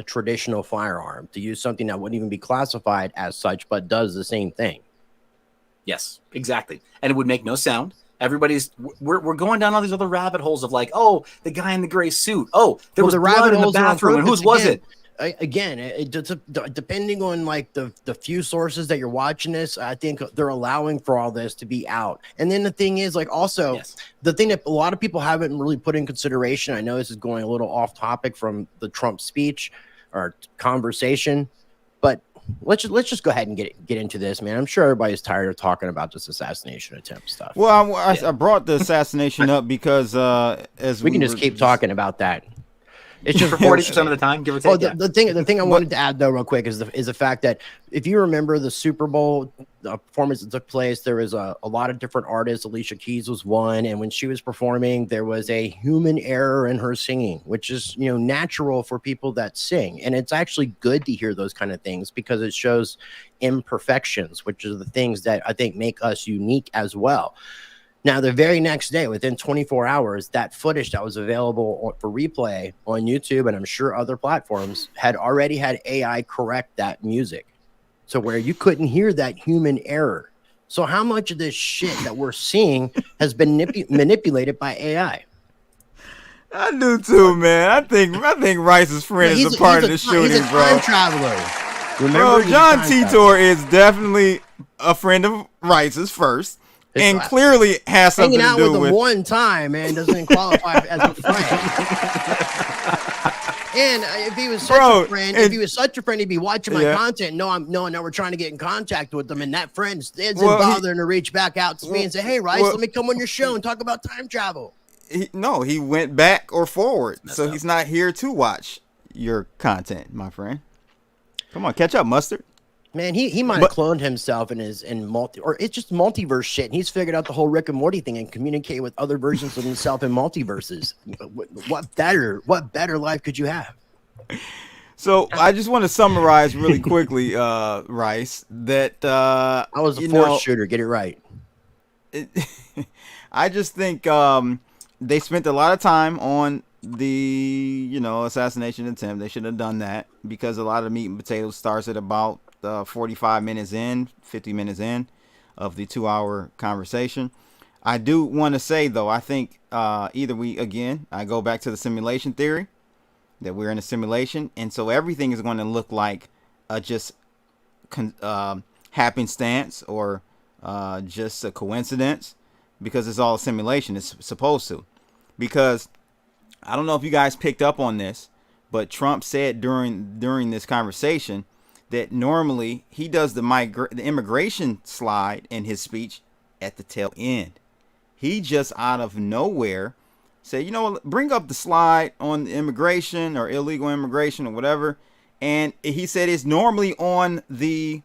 traditional firearm, to use something that wouldn't even be classified as such, but does the same thing. Yes, exactly. And it would make no sound. We're going down all these other rabbit holes of like, oh, the guy in the gray suit. Oh, there was blood in the bathroom. And whose was it? Again, depending on like the few sources that you're watching this, I think they're allowing for all this to be out. And then the thing is, like, also the thing that a lot of people haven't really put in consideration. I know this is going a little off topic from the Trump speech or conversation, but let's just go ahead and get into this, man. I'm sure everybody's tired of talking about this assassination attempt stuff. Well, I brought the assassination up because as we can just keep talking about that. It's just for 40% of the time, give or take. Oh, the thing I wanted to add though, real quick, is the fact that if you remember the Super Bowl performance that took place, there was a lot of different artists. Alicia Keys was one, and when she was performing, there was a human error in her singing, which is natural for people that sing, and it's actually good to hear those kind of things because it shows imperfections, which are the things that I think make us unique as well. Now, the very next day, within 24 hours, that footage that was available for replay on YouTube and I'm sure other platforms had already had AI correct that music. So where you couldn't hear that human error. So how much of this shit that we're seeing has been manipulated by AI? I do too, man. I think Rice's friend is a part of the shooting, he's a time traveler. Remember, John Titor is definitely a friend of Rice's first. and clearly has something hanging out to do with him one time, man, doesn't qualify as a friend. And if he was such a friend, he'd be watching my content. No, we're trying to get in contact with them, and that friend isn't bothering to reach back out to me and say, "Hey, Rice, let me come on your show and talk about time travel." He went back or forward, so he's not here to watch your content, my friend. Come on, catch up, Mustard. Man, he might have cloned himself or it's just multiverse shit. And he's figured out the whole Rick and Morty thing and communicate with other versions of himself in multiverses. What better life could you have? So I just want to summarize really quickly, Rice, that I was a force shooter. Get it right. I just think they spent a lot of time on the assassination attempt. They should have done that because a lot of the meat and potatoes starts at about 45 minutes in, 50 minutes in of the 2-hour conversation. I do want to say, though, I think I go back to the simulation theory, that we're in a simulation, and so everything is going to look like just happenstance or just a coincidence, because it's all a simulation. It's supposed to. Because I don't know if you guys picked up on this, but Trump said during this conversation that normally he does the immigration slide in his speech at the tail end. He just out of nowhere said, bring up the slide on immigration or illegal immigration or whatever. And he said it's normally on the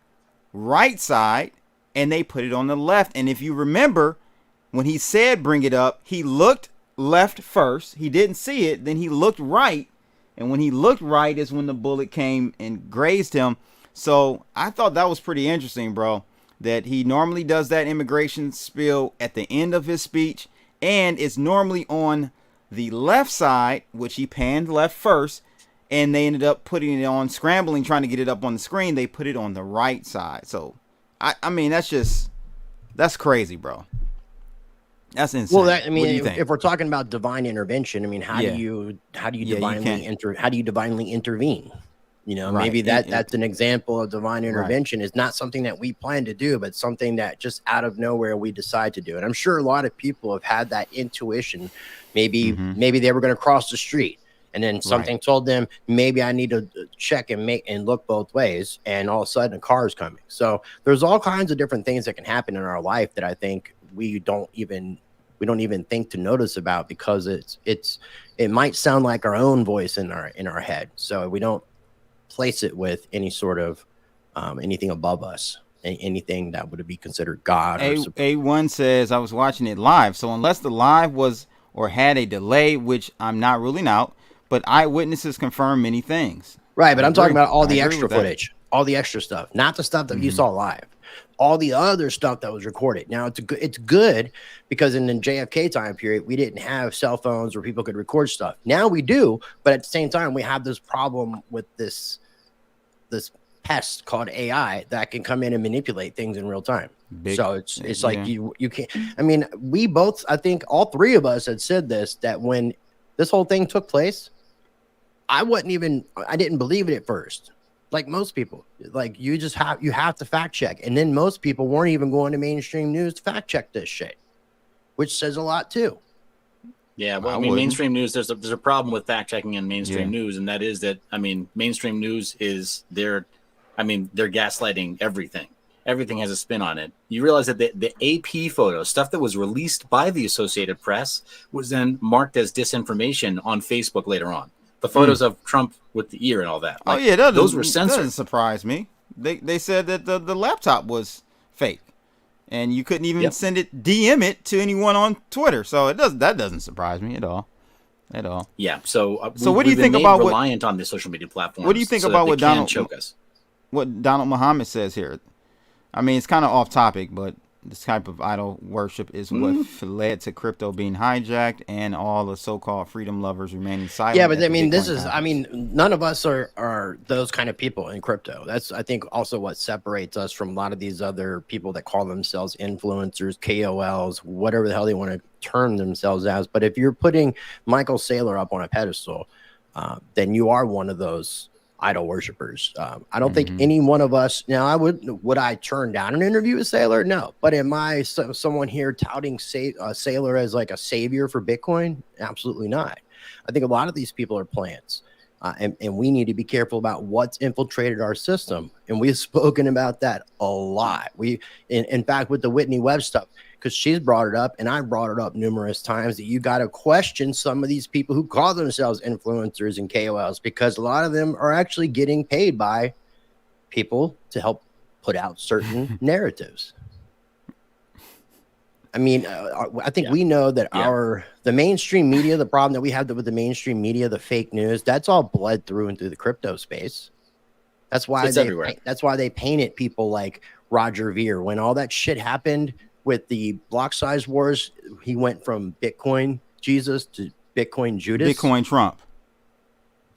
right side and they put it on the left. And if you remember, when he said bring it up, he looked left first. He didn't see it. Then he looked right. And when he looked right is when the bullet came and grazed him. So I thought that was pretty interesting, bro, that he normally does that immigration spiel at the end of his speech. And it's normally on the left side, which he panned left first. And they ended up putting it on, scrambling, trying to get it up on the screen. They put it on the right side. So, I mean, that's crazy, bro. That's insane. Well, if we're talking about divine intervention, I mean, how do you divinely intervene? Maybe that's an example of divine intervention. Is not something that we plan to do, but something that just out of nowhere we decide to do. And I'm sure a lot of people have had that intuition. Maybe they were going to cross the street, and then something told them maybe I need to check and look both ways, and all of a sudden a car is coming. So there's all kinds of different things that can happen in our life that I think we don't even think to notice about, because it might sound like our own voice in our head. So we don't place it with any sort of anything above us, anything that would be considered God. A1 says I was watching it live, so unless the live was or had a delay, which I'm not ruling out, but eyewitnesses confirm many things. Right, but I'm talking about all the extra footage, all the extra stuff, not the stuff that you saw live. All the other stuff that was recorded. Now it's good because in the JFK time period, we didn't have cell phones where people could record stuff. Now we do, but at the same time, we have this problem with this pest called AI that can come in and manipulate things in real time. So it's like you can't. I mean, I think all three of us had said this, that when this whole thing took place, I didn't believe it at first. Like most people, like you have to fact check. And then most people weren't even going to mainstream news to fact check this shit, which says a lot too. Yeah, well, mainstream news, there's a problem with fact checking in mainstream news, and that is that, mainstream news is they're gaslighting everything. Everything has a spin on it. You realize that the AP photo, stuff that was released by the Associated Press, was then marked as disinformation on Facebook later on. The photos of Trump with the ear and all that. Those were censored. That doesn't surprise me. They said that the laptop was fake, and you couldn't even DM it to anyone on Twitter. So that doesn't surprise me at all. Yeah. So what do you think about reliant on the social media platforms? What do you think about what Donald Muhammad says here? I mean, it's kind of off topic, but this type of idol worship is what led to crypto being hijacked and all the so-called freedom lovers remaining silent. Yeah, but none of us are those kind of people in crypto. That's, I think, also what separates us from a lot of these other people that call themselves influencers, KOLs, whatever the hell they want to term themselves as. But if you're putting Michael Saylor up on a pedestal, then you are one of those idol worshippers. I don't think any one of us now. Would I turn down an interview with Saylor? No. But am I someone here touting Saylor as like a savior for Bitcoin? Absolutely not. I think a lot of these people are plants. And we need to be careful about what's infiltrated our system. And we've spoken about that a lot. In fact, with the Whitney Webb stuff, because she's brought it up, and I brought it up numerous times, that you got to question some of these people who call themselves influencers and KOLs, because a lot of them are actually getting paid by people to help put out certain narratives. I mean, I think we know that the mainstream media, the problem that we have with the mainstream media, the fake news, that's all bled through into the crypto space. That's why they painted people like Roger Ver. When all that shit happened with the block size wars, he went from Bitcoin Jesus to Bitcoin Judas. Bitcoin Trump.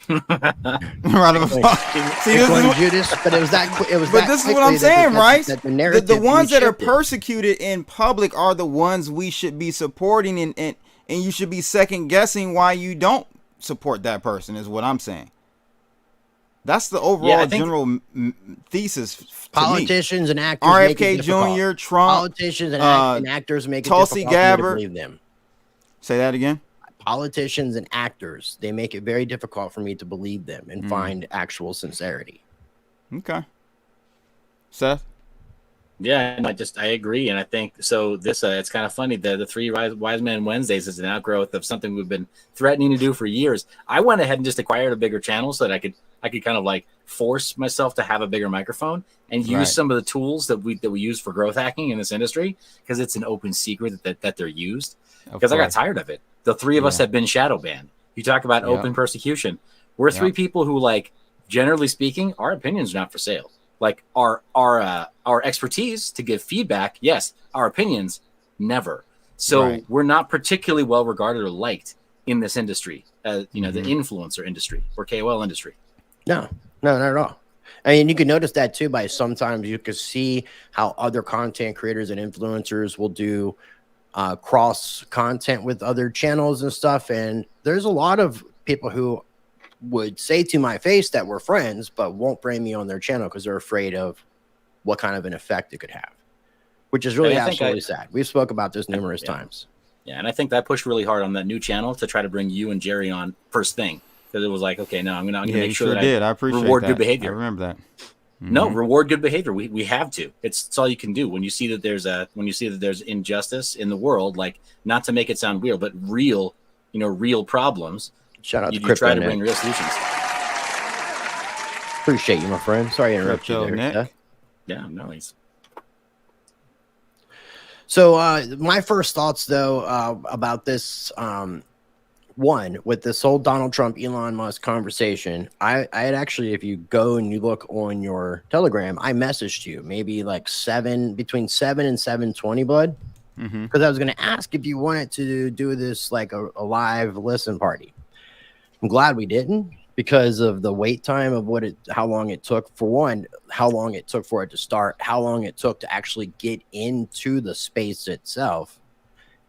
Bitcoin Judas, but it was that. But this is what I'm saying, right? The ones that are persecuted in public are the ones we should be supporting, and you should be second guessing why you don't support that person. Is what I'm saying. That's the overall general thesis. Politicians and actors, RFK Jr., Trump, politicians and actors make it Tulsi Gabbard to believe them. Say that again. Politicians and actors, they make it very difficult for me to believe them and find actual sincerity. Okay. Seth? Yeah, I agree. And I think so. This it's kind of funny. The three Wisemen Wednesdays is an outgrowth of something we've been threatening to do for years. I went ahead and just acquired a bigger channel so that I could kind of like force myself to have a bigger microphone and use some of the tools that we use for growth hacking in this industry, because it's an open secret that they're used. Because I got tired of it. The three of us have been shadow banned. You talk about open persecution. We're three people who, like, generally speaking, our opinions are not for sale. Like our expertise to give feedback, yes. Our opinions, never. So we're not particularly well regarded or liked in this industry, the influencer industry or KOL industry. No, not at all. I mean, you can notice that too by sometimes you can see how other content creators and influencers will do cross content with other channels and stuff. And there's a lot of people who would say to my face that we're friends, but won't bring me on their channel because they're afraid of what kind of an effect it could have, which is really absolutely sad. We've spoke about this numerous times. Yeah, and I think that pushed really hard on that new channel to try to bring you and Jerry on first thing, because it was like, okay, no, I'm gonna make sure that I reward good behavior. I remember that. No, reward good behavior. We have to. It's all you can do when you see that there's injustice in the world. Like, not to make it sound weird, but real problems. Shout out to you try to bring real solutions. Appreciate you, my friend. Sorry to interrupt you there, Nick. Yeah, no worries. So my first thoughts, though, about this, one, with this whole Donald Trump, Elon Musk conversation, I had actually, if you go and you look on your Telegram, I messaged you maybe like between 7 and 7:20, bud, because I was going to ask if you wanted to do this like a live listen party. I'm glad we didn't, because of the wait time of how long it took. For one, how long it took for it to start, how long it took to actually get into the space itself,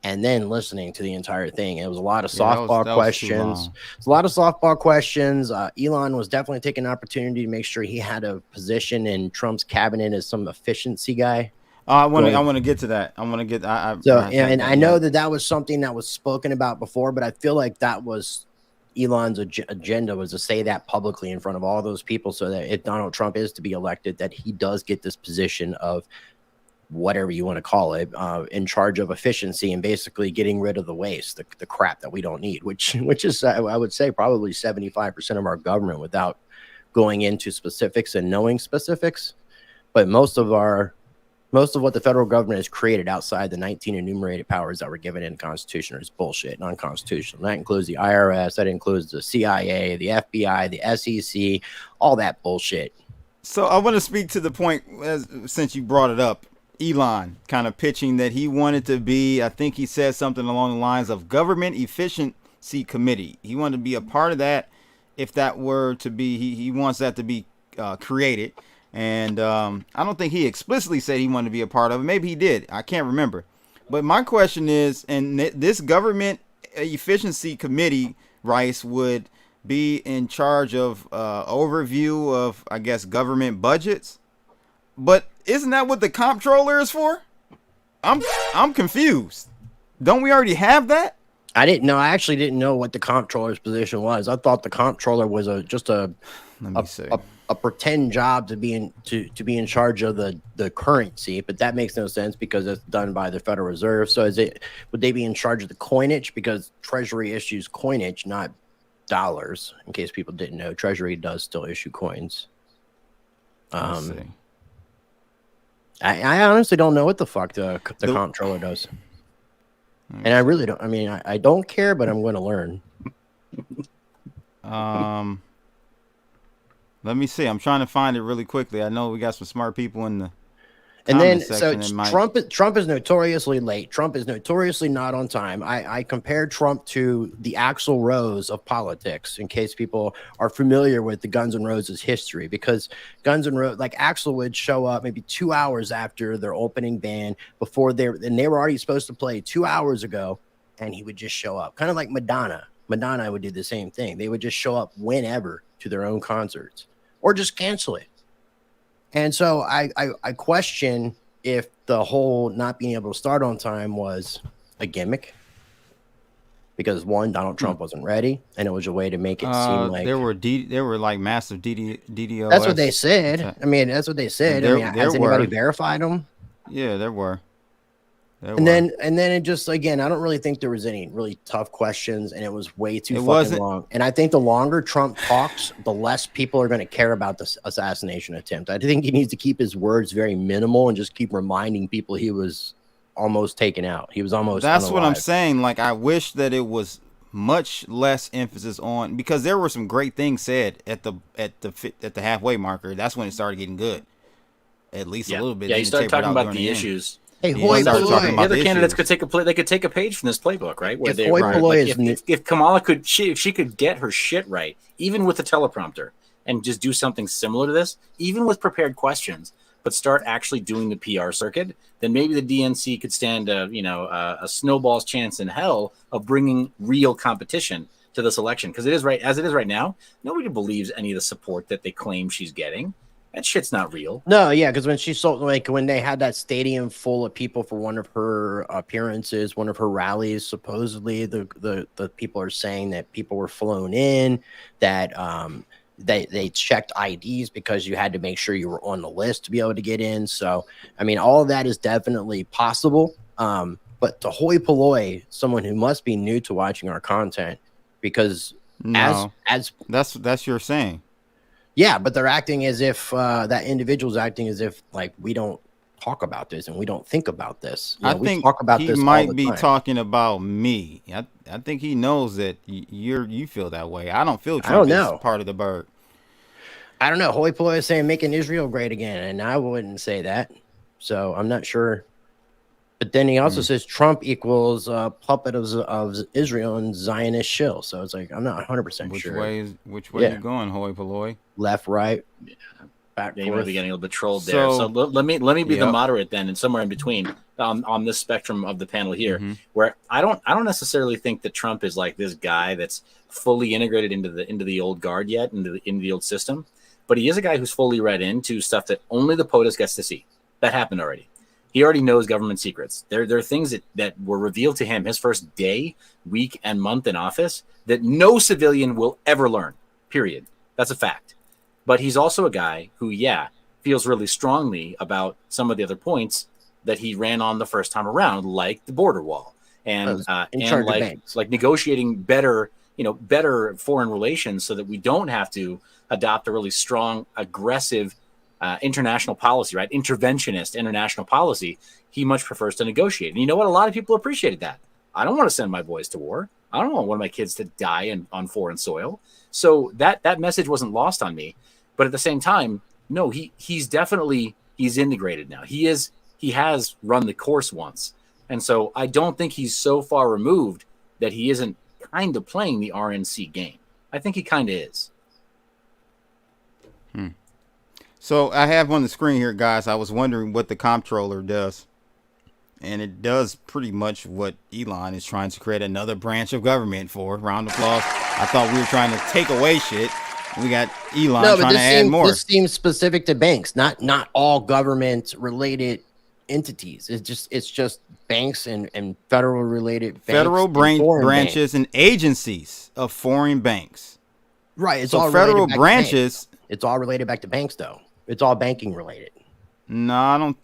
and then listening to the entire thing. It was a lot of softball questions. It's a lot of softball questions. Elon was definitely taking an opportunity to make sure he had a position in Trump's cabinet as some efficiency guy. I want to get to that. I know that was something that was spoken about before, but I feel like that was Elon's agenda, was to say that publicly in front of all those people, so that if Donald Trump is to be elected, that he does get this position of whatever you want to call it, in charge of efficiency and basically getting rid of the waste, the crap that we don't need, which is, I would say, probably 75% of our government, without going into specifics and knowing specifics. But most of what the federal government has created outside the 19 enumerated powers that were given in the Constitution is bullshit, non-constitutional. That includes the IRS, that includes the CIA, the FBI, the SEC, all that bullshit. So I want to speak to the point, since you brought it up, Elon kind of pitching that he wanted to be, I think he said something along the lines of Government Efficiency Committee. He wanted to be a part of that. If that were to be, he wants that to be created. And I don't think he explicitly said he wanted to be a part of it. Maybe he did. I can't remember. But my question is, and this Government Efficiency Committee, Rice, would be in charge of overview of, I guess, government budgets. But isn't that what the comptroller is for? I'm confused. Don't we already have that? I didn't know. I actually didn't know what the comptroller's position was. I thought the comptroller was just a pretend job to be in charge of the currency, but that makes no sense because it's done by the Federal Reserve. So would they be in charge of the coinage, because Treasury issues coinage, not dollars? In case people didn't know, Treasury does still issue coins. I honestly don't know what the fuck the comptroller does. And I really don't. I mean, I don't care, but I'm going to learn. Let me see. I'm trying to find it really quickly. I know we got some smart people in the and then so Trump is notoriously late. Trump is notoriously not on time. I compared Trump to the Axl Rose of politics, in case people are familiar with the Guns N' Roses history, because Guns N' Roses, like Axl, would show up maybe 2 hours after their opening band, and they were already supposed to play 2 hours ago, and he would just show up, kind of like Madonna. Madonna would do the same thing. They would just show up whenever to their own concerts, or just cancel it. And so I question if the whole not being able to start on time was a gimmick, because one, Donald Trump wasn't ready, and it was a way to make it seem like there were like massive DDoS. That's what they said. I mean, that's what they said. Has anybody verified them? Yeah, there were. And then it just, again, I don't really think there was any really tough questions, and it was way too fucking long. And I think the longer Trump talks, the less people are going to care about this assassination attempt. I think he needs to keep his words very minimal and just keep reminding people he was almost taken out. He was almost. That's unalive. What I'm saying. Like, I wish that it was much less emphasis on, because there were some great things said at the halfway marker. That's when it started getting good. At least a little bit. Yeah, you started talking about the issues. Hey, the other candidates could take a page from this playbook, right? Where if Kamala if she could get her shit right, even with the teleprompter, and just do something similar to this, even with prepared questions, but start actually doing the PR circuit, then maybe the DNC could stand a snowball's chance in hell of bringing real competition to this election. Because it is right now, nobody believes any of the support that they claim she's getting. That shit's not real. No, yeah, because when she sold, like, when they had that stadium full of people for one of her appearances, one of her rallies, supposedly the people are saying that people were flown in, that they checked IDs because you had to make sure you were on the list to be able to get in. So, I mean, all of that is definitely possible. But to hoi polloi someone who must be new to watching our content, because that's your saying. Yeah, but they're acting as if that individual's acting as if, like, we don't talk about this and we don't think about this. I think he might be talking about me. I think he knows that you feel that way. I don't feel Trump is part of the bird. I don't know. Hoi polloi is saying making Israel great again, and I wouldn't say that. So I'm not sure. But then he also says Trump equals puppet of Israel and Zionist shill. So it's like, I'm not 100% sure. Which way you going, hoi polloi? Left, right, back, you might be getting a little bit trolled there. So let me be the moderate then, and somewhere in between on this spectrum of the panel here, where I don't necessarily think that Trump is like this guy that's fully integrated into the old guard yet, into the old system, but he is a guy who's fully read into stuff that only the POTUS gets to see. That happened already. He already knows government secrets. There are things that were revealed to him his first day, week, and month in office that no civilian will ever learn, period. That's a fact. But he's also a guy who, feels really strongly about some of the other points that he ran on the first time around, like the border wall and like negotiating better foreign relations so that we don't have to adopt a really strong, aggressive international policy, right? Interventionist international policy. He much prefers to negotiate. And you know what? A lot of people appreciated that. I don't want to send my boys to war. I don't want one of my kids to die on foreign soil. So that message wasn't lost on me. But at the same time, no, he's integrated now. He has run the course once. And so I don't think he's so far removed that he isn't kind of playing the RNC game. I think he kind of is. So I have on the screen here, guys, I was wondering what the comptroller does. and it does pretty much what Elon is trying to create another branch of government for. Round of applause. I thought we were trying to take away shit. We got Elon trying to add more. This seems specific to banks, not all government related entities. It's just banks and federal related banks, federal branches banks. And agencies of foreign banks. Right. It's so all federal branches. It's all related back to banks, though. It's all banking related. No,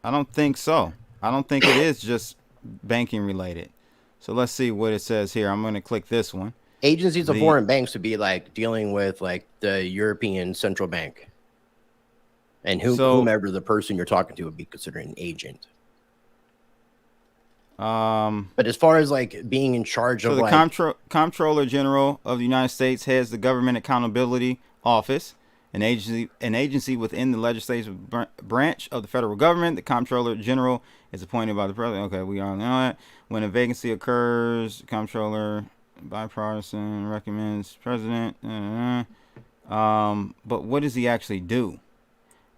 I don't think so. I don't think it is just banking related. So let's see what it says here. I'm going to click this one. Agencies of foreign banks would be like dealing with like the European Central Bank. And whomever the person you're talking to would be considered an agent. But as far as like being in charge of the Comptroller General of the United States heads the Government Accountability Office, an agency within the legislative branch of the federal government. The Comptroller General is appointed by the president. Okay, we all know that. When a vacancy occurs, the Comptroller bipartisan recommends president. But what does he actually do?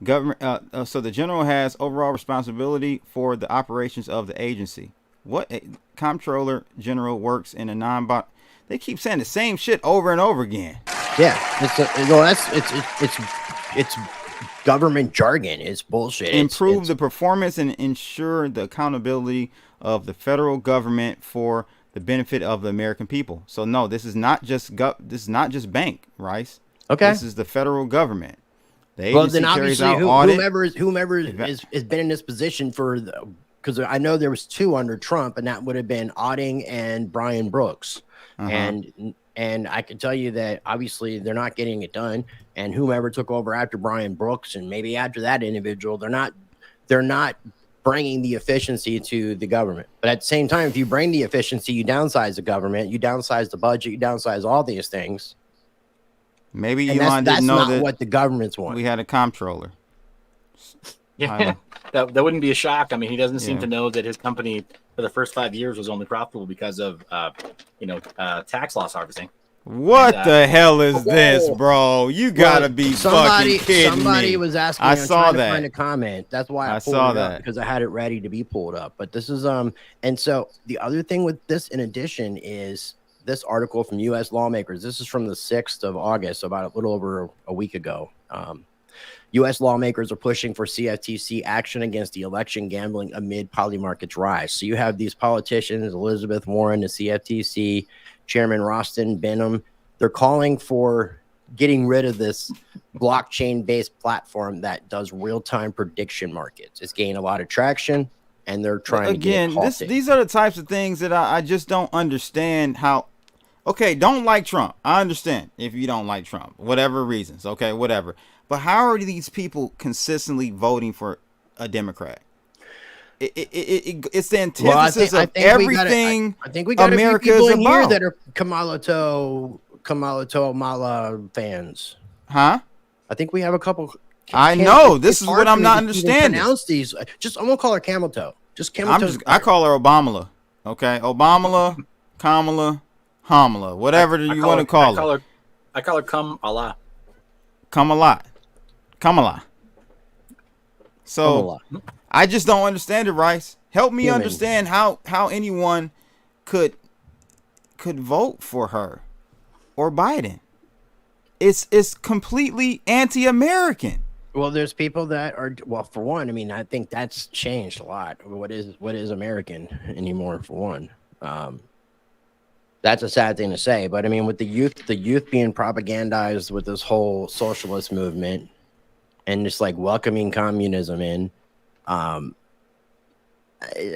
Government. So the general has overall responsibility for the operations of the agency. What Comptroller General works in a non-bot. They keep saying the same shit over and over again. Yeah, it's government jargon. It's bullshit. Improve the performance and ensure the accountability of the federal government for the benefit of the American people. So no, this is not just bank, Rice. Okay, this is the federal government. The well, then obviously whomever has been in this position for because I know there was two under Trump, and that would have been Otting and Brian Brooks. And I can tell you that obviously they're not getting it done. And whomever took over after Brian Brooks and maybe after that individual, they're not bringing the efficiency to the government. But at the same time, if you bring the efficiency, you downsize the government, you downsize the budget, you downsize all these things. Maybe Elon didn't know that what the governments want. We had a comptroller. Yeah, that wouldn't be a shock. I mean, he doesn't seem to know that his company for the first 5 years was only profitable because of tax loss harvesting. What the hell is this, bro? You gotta be fucking kidding me. Somebody was asking. I saw that. To find a comment. That's why I saw it that up because I had it ready to be pulled up. But this is and so the other thing with this, in addition, is this article from U.S. lawmakers. This is from the 6th of August, so about a little over a week ago. U.S. lawmakers are pushing for CFTC action against the election gambling amid Polymarket's rise. So you have these politicians, Elizabeth Warren, the CFTC, Chairman Rostin Benham. They're calling for getting rid of this blockchain-based platform that does real-time prediction markets. It's gained a lot of traction, and they're trying to get it halted. These are the types of things that I just don't understand how. Okay, don't like Trump. I understand if you don't like Trump, whatever reasons. Okay, whatever. But how are these people consistently voting for a Democrat? It's the antithesis of everything. I think we got America a few people in about. here that are Kamalato Mala fans. Huh? I think we have a couple. I know. This is what I'm not understanding. Pronounce these. Just I'm gonna call her Camel Toe. Just Camel Toe. I call her Obama. Okay, Obama, Kamala, Hamala, whatever you want to call her. I call her Kamala. Kamala. So I just don't understand it, Rice. Help me understand how anyone could vote for her or Biden. It's completely anti-American. Well, there's people that are, well, for one, I mean, I think that's changed a lot. What is American anymore, for one? That's a sad thing to say, but I mean, with the youth being propagandized with this whole socialist movement and just like welcoming communism in, I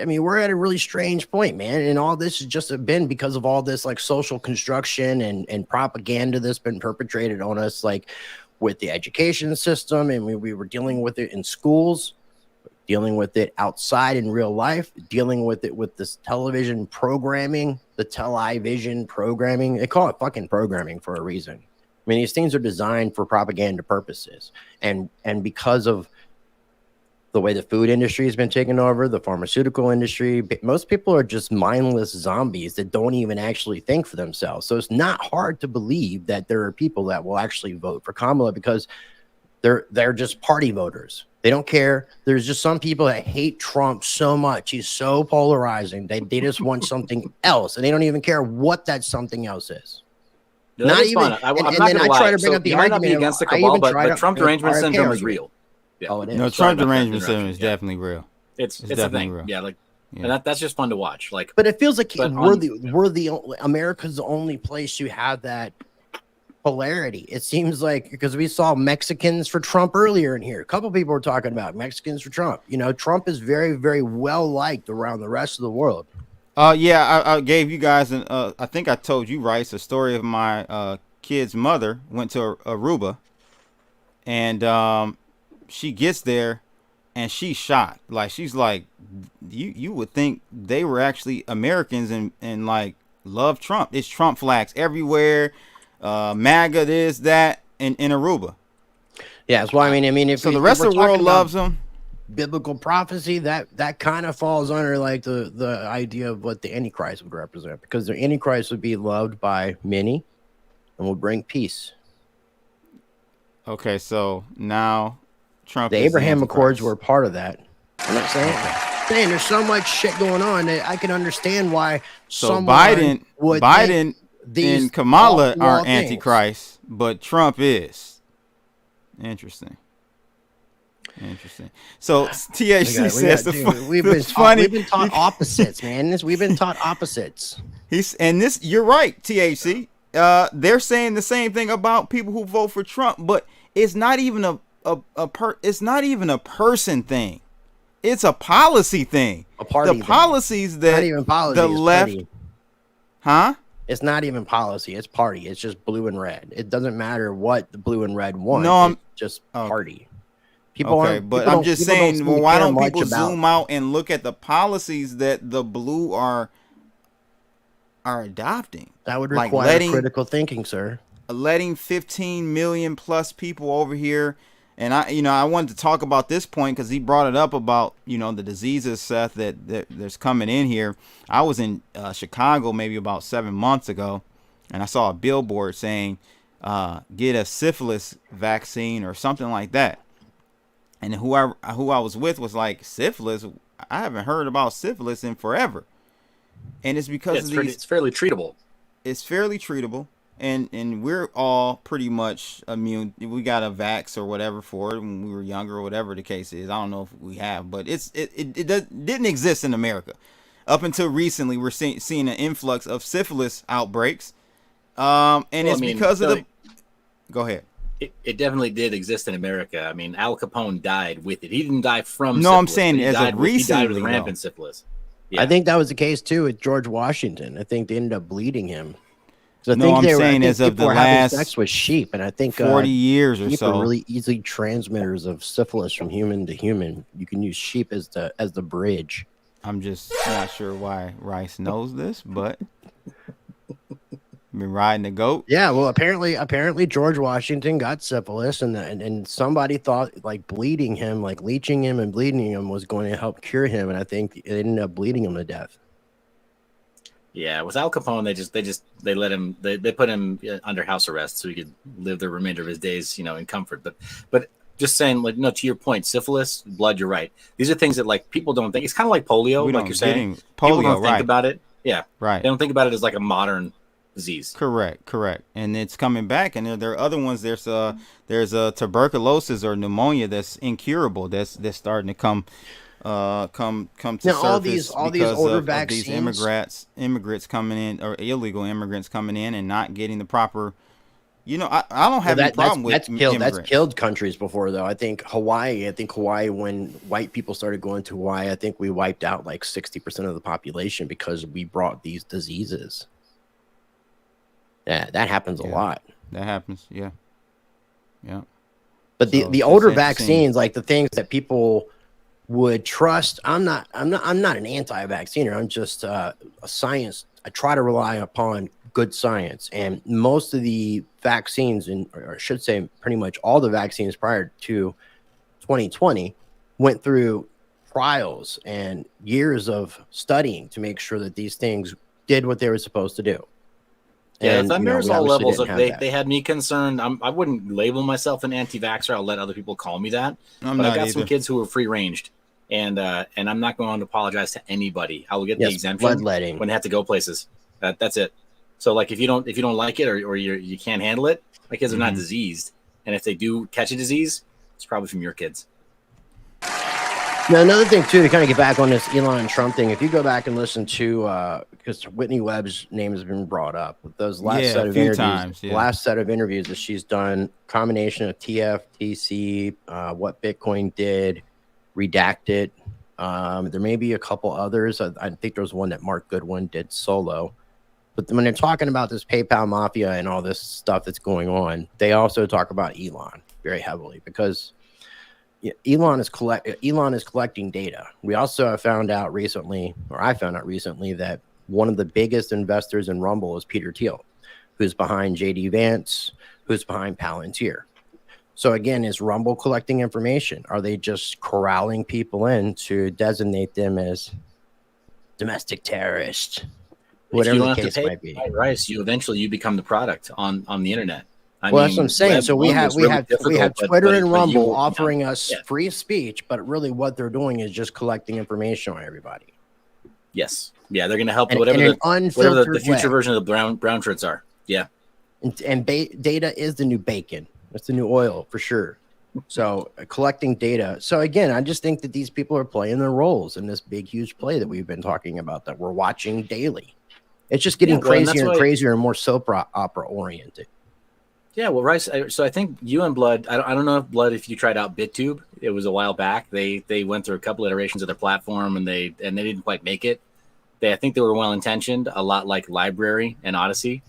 mean, we're at a really strange point, man. And all this has just been because of all this like social construction and propaganda that's been perpetrated on us, like with the education system. And we were dealing with it in schools, dealing with it outside in real life, dealing with it with this television programming, the television programming. They call it fucking programming for a reason. I mean, these things are designed for propaganda purposes. And because of the way the food industry has been taken over, the pharmaceutical industry, most people are just mindless zombies that don't even actually think for themselves. So it's not hard to believe that there are people that will actually vote for Kamala because they're just party voters. They don't care. There's just some people that hate Trump so much. He's so polarizing. They just want something else, and they don't even care what that something else is. No, not even. I'm not going to lie. Try to bring up the might not be argument. against the cabal, but Trump derangement syndrome is real. Yeah. Oh, it is. No, Trump derangement syndrome is definitely real. It's a thing. Real. Yeah, like, and that's just fun to watch. Like, but it feels like America's the only place you have that polarity. It seems like, because we saw Mexicans for Trump earlier in here. A couple people were talking about Mexicans for Trump. You know, Trump is very, very well liked around the rest of the world. Yeah, I gave you guys I think I told you, Rice, a story of my kid's mother went to Aruba, and she gets there and she's shocked. Like, she's like, you would think they were actually Americans and like love Trump. It's Trump flags everywhere. MAGA, this, that, in Aruba. Yeah, that's why I mean, if so the rest of the world loves them. Biblical prophecy, that kind of falls under like the idea of what the Antichrist would represent, because the Antichrist would be loved by many and will bring peace. Okay, so now Trump. The Abraham Accords were part of that. I'm not saying there's so much shit going on that I can understand why. So Biden and Kamala are Antichrist, but Trump is. Interesting. So THC says we've been taught opposites, man. We've been taught opposites. You're right, THC. They're saying the same thing about people who vote for Trump, but it's not even it's not even a person thing. It's a policy thing. A party. The policies that not even policy, the left, party. Huh? It's not even policy. It's party. It's just blue and red. It doesn't matter what the blue and red want. No, it's just party. I'm just saying, well, why don't people zoom out and look at the policies that the blue are adopting? That would require critical thinking, sir. Letting 15 million plus people over here. And I wanted to talk about this point because he brought it up about, the diseases, Seth, that there's coming in here. I was in Chicago maybe about 7 months ago, and I saw a billboard saying, get a syphilis vaccine or something like that. And who I was with was like, syphilis? I haven't heard about syphilis in forever. And it's because it's fairly treatable. It's fairly treatable. And we're all pretty much immune. We got a vax or whatever for it when we were younger or whatever the case is. I don't know if we have, but it didn't exist in America. Up until recently, we're seeing an influx of syphilis outbreaks. Because of the... Go ahead. It definitely did exist in America. I mean, Al Capone died with it. He didn't die from syphilis. No, I'm saying as of recently. He died with rampant syphilis. Yeah. I think that was the case, too, with George Washington. I think they ended up bleeding him. I'm saying as of the last sex with sheep, and I think 40 years or so. Sheep are really easily transmitters of syphilis from human to human. You can use sheep as the bridge. I'm just not sure why Rice knows this, but been riding the goat. Yeah, well, apparently George Washington got syphilis, and somebody thought like bleeding him, like leeching him and bleeding him, was going to help cure him, and I think it ended up bleeding him to death. Yeah, with Al Capone, they let him, they put him under house arrest so he could live the remainder of his days, in comfort. But just saying, like, no, to your point, syphilis, blood, you're right. These are things that like people don't think. It's kind of like polio, like you're saying. People don't think about it. Yeah, right. They don't think about it as like a modern disease. Correct. And it's coming back. And there are other ones. There's a tuberculosis or pneumonia that's incurable. That's starting to come to now, surface all these older vaccines, these immigrants coming in, or illegal immigrants coming in and not getting the proper. I don't have any problem with that's killed countries before, though. I think Hawaii, when white people started going to Hawaii, I think we wiped out like 60% of the population because we brought these diseases. Yeah, that happens a lot. That happens, yeah. But the older vaccines, like the things that people would trust. I'm not an anti-vacciner. I'm just a science. I try to rely upon good science, and most of the vaccines, or I should say pretty much all the vaccines prior to 2020 went through trials and years of studying to make sure that these things did what they were supposed to do. Yeah, And there's all levels. They that. had me concerned. I wouldn't label myself an anti-vaxxer. I'll let other people call me that. But I've got some kids who are free-ranged, and I'm not going to apologize to anybody. I will get the exemption when they have to go places. That's it. So like if you don't like it or you can't handle it, my kids are not diseased, and if they do catch a disease, it's probably from your kids. Now, another thing, too, to kind of get back on this Elon and Trump thing, if you go back and listen to, because Whitney Webb's name has been brought up, those last set of interviews, last set of interviews that she's done, combination of TFTC, what Bitcoin did, Redacted. There may be a couple others. I think there was one that Mark Goodwin did solo. But when they're talking about this PayPal mafia and all this stuff that's going on, they also talk about Elon very heavily because Elon is collecting data. We also have found out recently, or I found out recently, that one of the biggest investors in Rumble is Peter Thiel, who's behind JD Vance, who's behind Palantir. So again, is Rumble collecting information? Are they just corralling people in to designate them as domestic terrorists? Whatever the case might be. Rice, you become the product on the internet. That's what I'm saying. So we have Twitter and Rumble offering us free speech, but really what they're doing is just collecting information on everybody. Yes. Yeah, they're going to help whatever the future version of the brown shirts are. Yeah. And data is the new bacon. That's the new oil for sure. So collecting data. So again, I just think that these people are playing their roles in this big, huge play that we've been talking about that we're watching daily. It's just getting crazier and crazier and more soap opera oriented. Yeah, well, Rice. So I think you and Blood. I don't know if Blood. If you tried out BitTube, it was a while back. They went through a couple iterations of their platform, and they didn't quite make it. I think they were well intentioned, a lot like Library and Odyssey,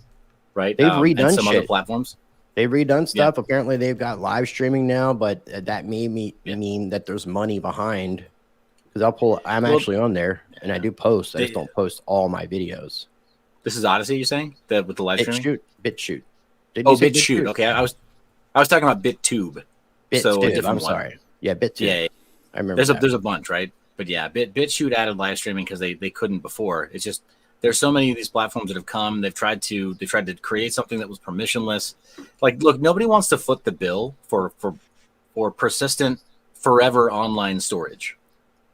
right? They've redone and some other platforms. They've redone stuff. Yeah. Apparently, they've got live streaming now, but that may mean that there's money behind. Because I'm actually on there, and I do post. I just don't post all my videos. This is Odyssey, you're saying? With the live streaming? BitChute. BitChute. Okay, I was talking about BitTube. I'm sorry. Yeah, BitTube. Yeah, I remember. There's a bunch, right? But yeah, BitChute added live streaming because they couldn't before. It's just there's so many of these platforms that have come. They've tried to create something that was permissionless. Like, look, nobody wants to foot the bill for persistent, forever online storage.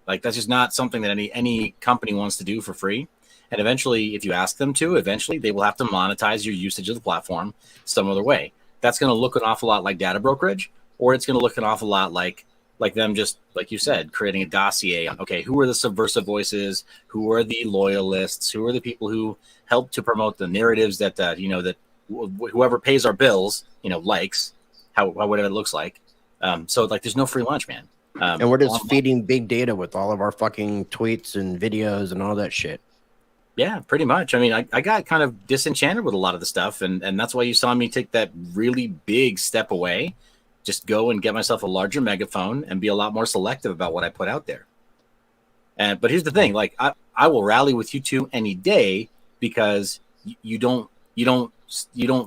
Like, that's just not something that any company wants to do for free. And eventually, if you ask them to, they will have to monetize your usage of the platform some other way. That's going to look an awful lot like data brokerage, or it's going to look an awful lot like them just, like you said, creating a dossier on, okay, who are the subversive voices? Who are the loyalists? Who are the people who help to promote the narratives that, that whoever pays our bills, likes, whatever it looks like. So, like, there's no free lunch, man. And we're just feeding big data with all of our fucking tweets and videos and all that shit. Yeah, pretty much. I mean, I got kind of disenchanted with a lot of the stuff, and that's why you saw me take that really big step away, just go and get myself a larger megaphone and be a lot more selective about what I put out there. But here's the thing, like I will rally with you two any day because you don't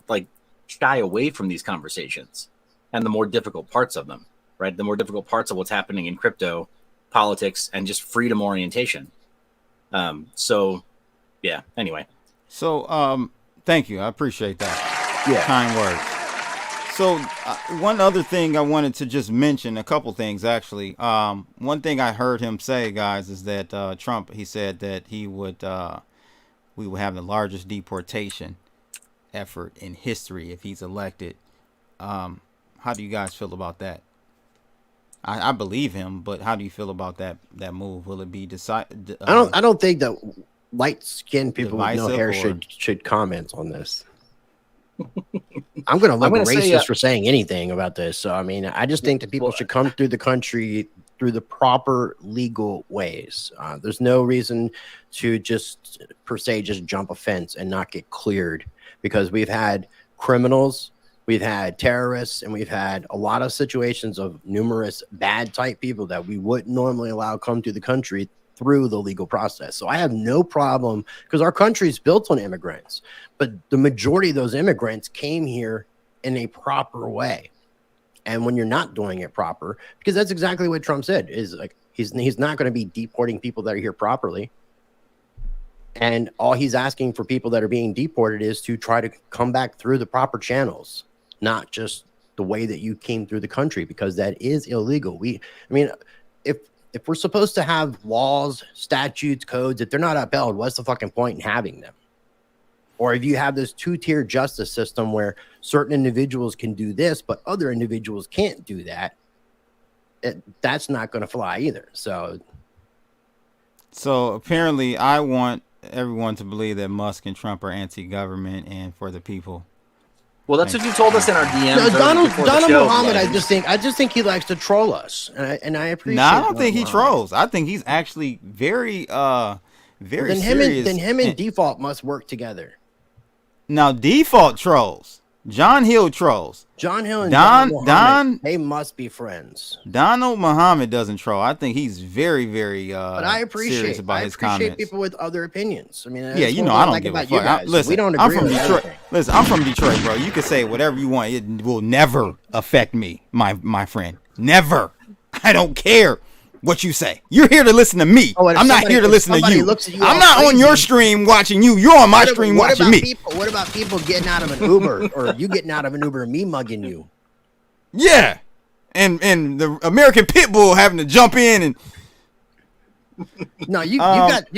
like shy away from these conversations and the more difficult parts of them, right? The more difficult parts of what's happening in crypto, politics, and just freedom orientation. So yeah, anyway. So, thank you. I appreciate that. Yeah. Kind words. So, one other thing I wanted to just mention, a couple things actually. One thing I heard him say, guys, is that Trump, he said that we would have the largest deportation effort in history if he's elected. How do you guys feel about that? I believe him, but how do you feel about that move? Will it be decided? I don't think that light-skinned people with no hair should comment on this. I'm going to look racist for saying anything about this. So, I mean, I just think that people should come through the country through the proper legal ways. There's no reason to just, per se, just jump a fence and not get cleared, because we've had criminals, we've had terrorists, and we've had a lot of situations of numerous bad type people that we wouldn't normally allow come to the country through the legal process. So I have no problem, because our country is built on immigrants, but the majority of those immigrants came here in a proper way. And when you're not doing it proper, because that's exactly what Trump said, is like he's not going to be deporting people that are here properly. And all he's asking for people that are being deported is to try to come back through the proper channels, not just the way that you came through the country, because that is illegal. I mean, if we're supposed to have laws, statutes, codes, if they're not upheld, what's the fucking point in having them? Or if you have this two-tier justice system where certain individuals can do this, but other individuals can't do that, that's not going to fly either. So apparently I want everyone to believe that Musk and Trump are anti-government and for the people. Well, that's what you told us in our DMs. No, Donald Muhammad, I just think he likes to troll us, and I appreciate. No, I don't think he trolls. I think he's actually very serious. Then him and Default must work together. Now, Default trolls. John Hill trolls. John Hill and Don, they must be friends. Donald Muhammad doesn't troll. I think he's very, very but I serious about his comments. I appreciate people with other opinions. I mean, yeah, you know, I don't give a fuck. Listen, we don't I'm agree from with Detroit. everything. Listen, I'm from Detroit, bro. You can say whatever you want. It will never affect me, my friend. Never. I don't care what you say. You're here to listen to me. I'm not here to listen to you. I'm not on your stream watching you. You're on my stream watching me. What about people getting out of an Uber or you getting out of an Uber and me mugging you? Yeah. And the American pit bull having to jump in and No, you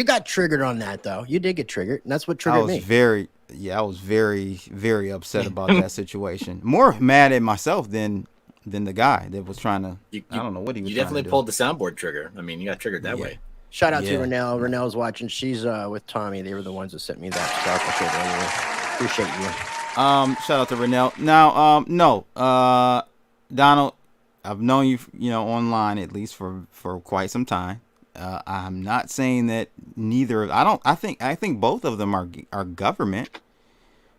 got triggered on that though. You did get triggered, and that's what triggered me. I was very, very upset about that situation. More mad at myself than the guy that was trying to. I don't know what he was. You definitely pulled the soundboard trigger. I mean, you got triggered that way. Shout out to Renelle. Renelle's watching. She's with Tommy. They were the ones that sent me that sparkle shit earlier. Appreciate you. Shout out to Renelle. Now, Donald, I've known you, online at least for quite some time. I'm not saying that neither. I think both of them are government.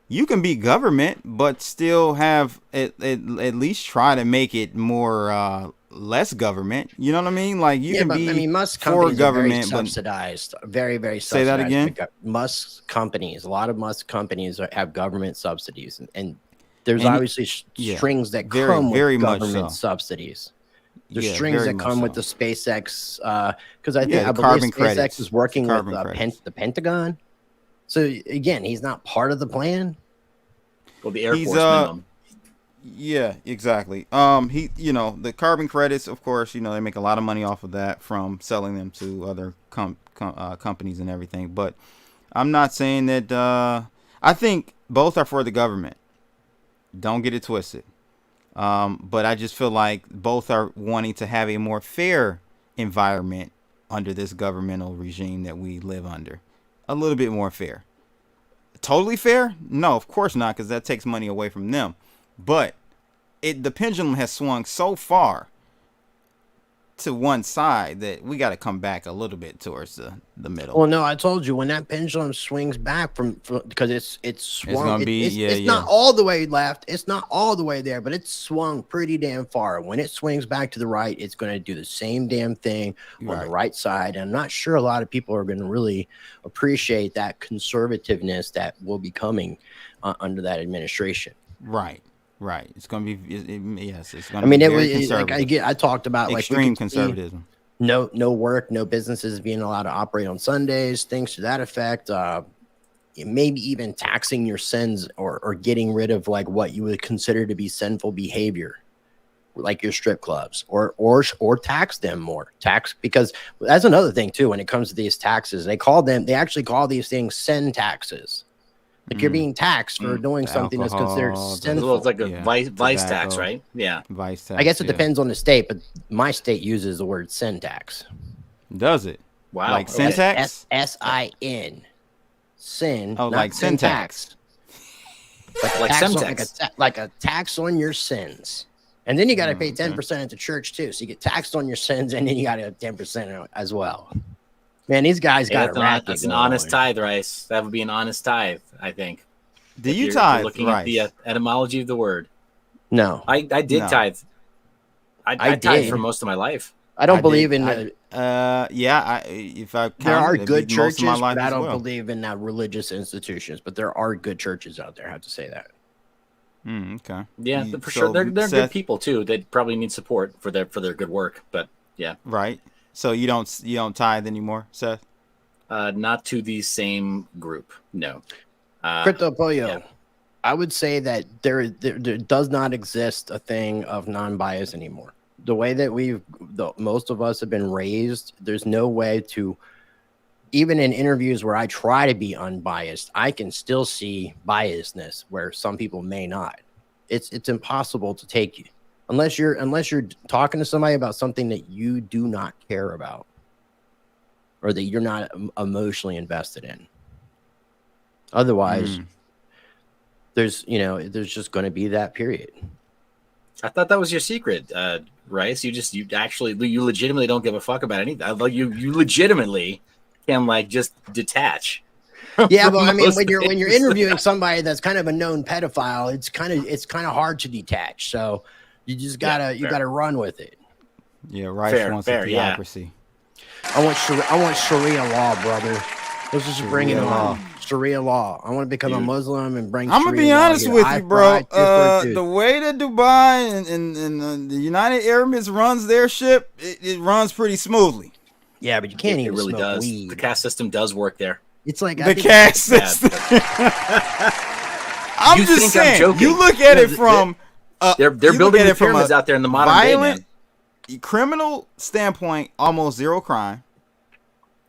You can be government, but still have at least try to make it more less government. You know what I mean? Like you can be. I mean, Musk for companies government, are very subsidized. Very, very subsidized. Say that again. Musk companies. A lot of Musk companies have government subsidies, and there's obviously strings that come with government subsidies. There's strings that come with the SpaceX, because I believe SpaceX is working with the Pentagon. So again, he's not part of the plan. Well, the Air Force minimum. Yeah, exactly. The carbon credits, of course, they make a lot of money off of that from selling them to other companies and everything. But I'm not saying that. I think both are for the government. Don't get it twisted. But I just feel like both are wanting to have a more fair environment under this governmental regime that we live under. A little bit more fair. Totally fair? No, of course not, because that takes money away from them. But the pendulum has swung so far to one side that we got to come back a little bit towards the middle. Well, no, I told you when that pendulum swings back from because it's swung. It's not all the way left. It's not all the way there, but it's swung pretty damn far. When it swings back to the right, it's going to do the same damn thing on the right side. And I'm not sure a lot of people are going to really appreciate that conservativeness that will be coming under that administration. Right. It's going to be, yes. It's going to be very conservative. I talked about extreme conservatism. No work, no businesses being allowed to operate on Sundays, things to that effect. Maybe even taxing your sins or getting rid of like what you would consider to be sinful behavior, like your strip clubs, or tax them more. Because that's another thing too. When it comes to these taxes, they actually call these things sin taxes. Like you're being taxed for doing something that's considered sinful. It's like a vice tax, right? Yeah. Vice tax. I guess it depends on the state, but my state uses the word sin tax. Does it? Wow. Like syntax? S-I-N. Sin. Oh, like syntax. Like a tax on your sins. And then you got to pay 10% at the church too. So you get taxed on your sins and then you got to have 10% as well. Man, these guys got it racket. That's an honest tithe, Rice. That would be an honest tithe, I think. Do you tithe, looking at the etymology of the word. No. I did tithe. I tithe for most of my life. I don't believe in if I count, there are good churches, but I don't believe in that religious institutions, but there are good churches out there. I have to say that. Okay. Yeah, for sure. They're good people too. They probably need support for their good work, but yeah. Right. So you don't tithe anymore, Seth? not to the same group. No. Crypto Pollo. Yeah. I would say that there does not exist a thing of non-bias anymore. The way that most of us have been raised, there's no way to, even in interviews where I try to be unbiased, I can still see biasness where some people may not. It's impossible to take you unless you're talking to somebody about something that you do not care about or that you're not emotionally invested in. Otherwise, there's just going to be that period. I thought that was your secret, Rice. You legitimately don't give a fuck about anything. You legitimately can like just detach. Yeah, but I mean, when you're interviewing somebody that's kind of a known pedophile, it's kind of hard to detach. So you just gotta run with it. Yeah, Rice wants a theocracy. Yeah. I want Sharia law, brother. Let's just bring it on. Sharia law. I want to become a Muslim and bring. I'm gonna be honest with you, bro. The way that Dubai and the United Arab Emirates runs their ship, it runs pretty smoothly. Yeah, but you can't even really smoke does. weed. The caste system does work there. It's like the caste system. I'm just saying. You look at it from they're building the pyramids out there in the modern violent day, criminal standpoint. Almost zero crime.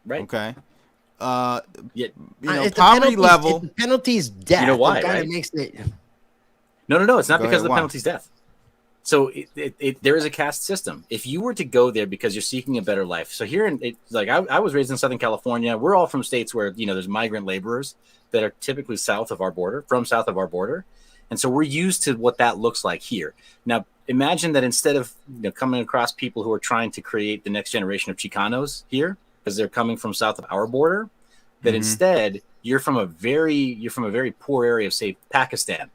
Right. Okay. Poverty level. The penalty's death. You know why? It right? Makes it. No. It's not because of the penalty's death. So there is a caste system. If you were to go there because you're seeking a better life. So here I was raised in Southern California. We're all from states where there's migrant laborers that are typically south of our border. And so we're used to what that looks like here. Now imagine that instead of coming across people who are trying to create the next generation of Chicanos here, because they're coming from south of our border, that instead you're from a very poor area of, say, Pakistan,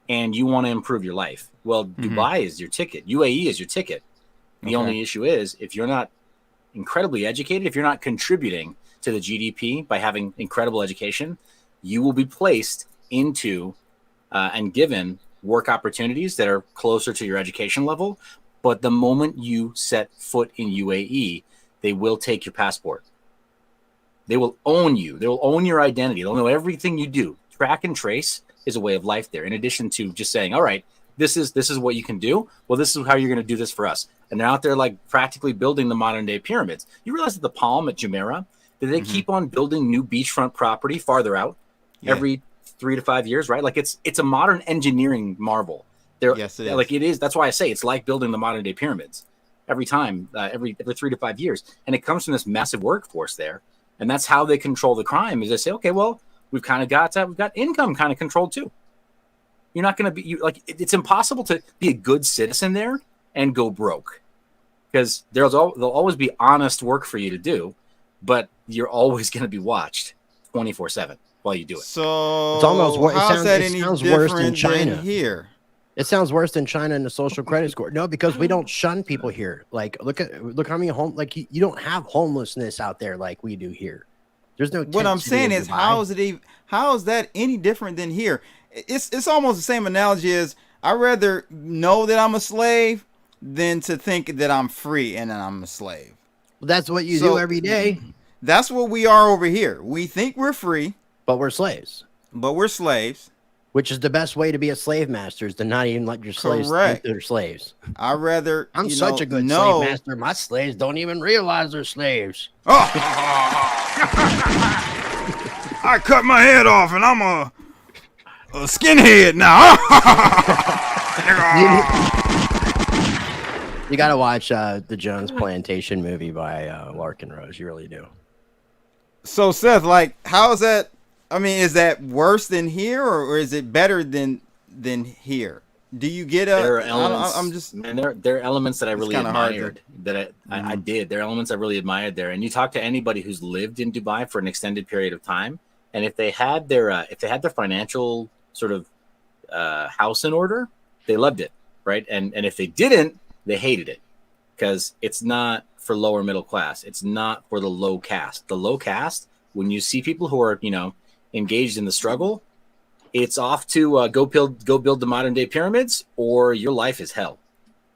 and you want to improve your life. Well, Dubai is your ticket. UAE is your ticket. The only issue is if you're not incredibly educated, if you're not contributing to the GDP by having incredible education, you will be placed into and given work opportunities that are closer to your education level. But the moment you set foot in UAE, they will take your passport. They will own you. They will own your identity. They'll know everything you do. Track and trace is a way of life there. In addition to just saying, all right, this is what you can do. Well, this is how you're going to do this for us. And they're out there like practically building the modern day pyramids. You realize that the Palm at Jumeirah, that they keep on building new beachfront property farther out every 3 to 5 years, right? Like it's a modern engineering marvel. Yes, it is. Like it is. That's why I say it's like building the modern day pyramids every time, every 3 to 5 years. And it comes from this massive workforce there. And that's how they control the crime is they say, okay, well, we've got income kind of controlled too. You're not going to be it's impossible to be a good citizen there and go broke because there'll always be honest work for you to do, but you're always going to be watched 24/7 while you do it. So it's almost worse. It sounds worse than China here. It sounds worse than China in the social credit score. No, because we don't shun people here. Like look how many you don't have homelessness out there like we do here. There's no. What I'm saying is, how is that any different than here? It's almost the same analogy as I'd rather know that I'm a slave than to think that I'm free and that I'm a slave. Well, that's what you do every day. That's what we are over here. We think we're free, but we're slaves. Which is the best way to be a slave master is to not even let your slaves think they're slaves. I'd rather I'm such a good slave master. My slaves don't even realize they're slaves. Oh. I cut my head off and I'm a skinhead now. You gotta watch the Jones Plantation movie by Larkin Rose. You really do. So Seth, like, how is that? I mean, is that worse than here, or is it better than here? Do you get a? There are elements. There are elements that I really admired. I did. There are elements I really admired there. And you talk to anybody who's lived in Dubai for an extended period of time, and if they had their financial sort of house in order, they loved it, right? And if they didn't, they hated it because it's not for lower middle class. It's not for the low caste. The low caste, when you see people who are engaged in the struggle, it's off to go build the modern day pyramids, or your life is hell.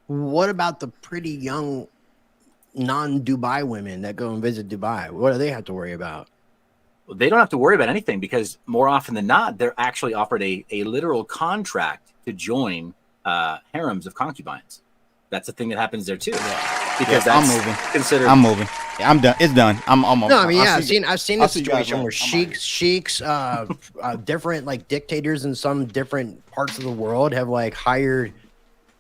What about the pretty young non-Dubai women that go and visit Dubai? What do they have to worry about? Well, they don't have to worry about anything because more often than not, they're actually offered a literal contract to join harems of concubines. That's the thing that happens there too. Because that's I'm moving. Considered. I'm moving. Yeah, I'm done. It's done. I'm almost. No, I mean, yeah, I've seen a situation where sheiks, different like dictators in some different parts of the world have like hired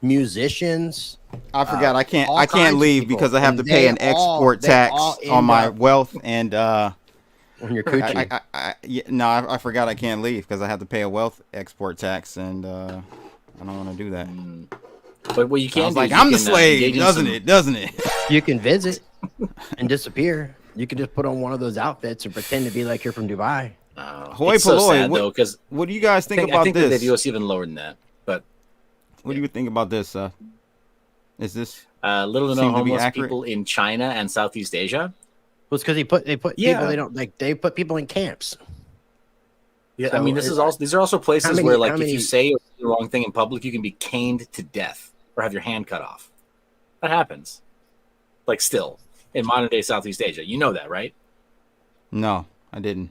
musicians. I forgot. I can't leave because I have to pay an export tax on my wealth and on your coochie. I forgot I can't leave because I have to pay a wealth export tax and I don't want to do that. But what you can do, I'm the slave, doesn't it? You can visit and disappear. You can just put on one of those outfits and pretend to be like you're from Dubai. It's so sad, though, because what do you guys think about I think this? they view us even lower than that. But what do you think about this? Is this little to no homeless people in China and Southeast Asia? Well, it's because they put people they don't like. They put people in camps. Yeah, so I mean, these are also places where, like, if you say the wrong thing in public, you can be caned to death or have your hand cut off. That happens. Like, still in modern day Southeast Asia, you know that, right? No, I didn't.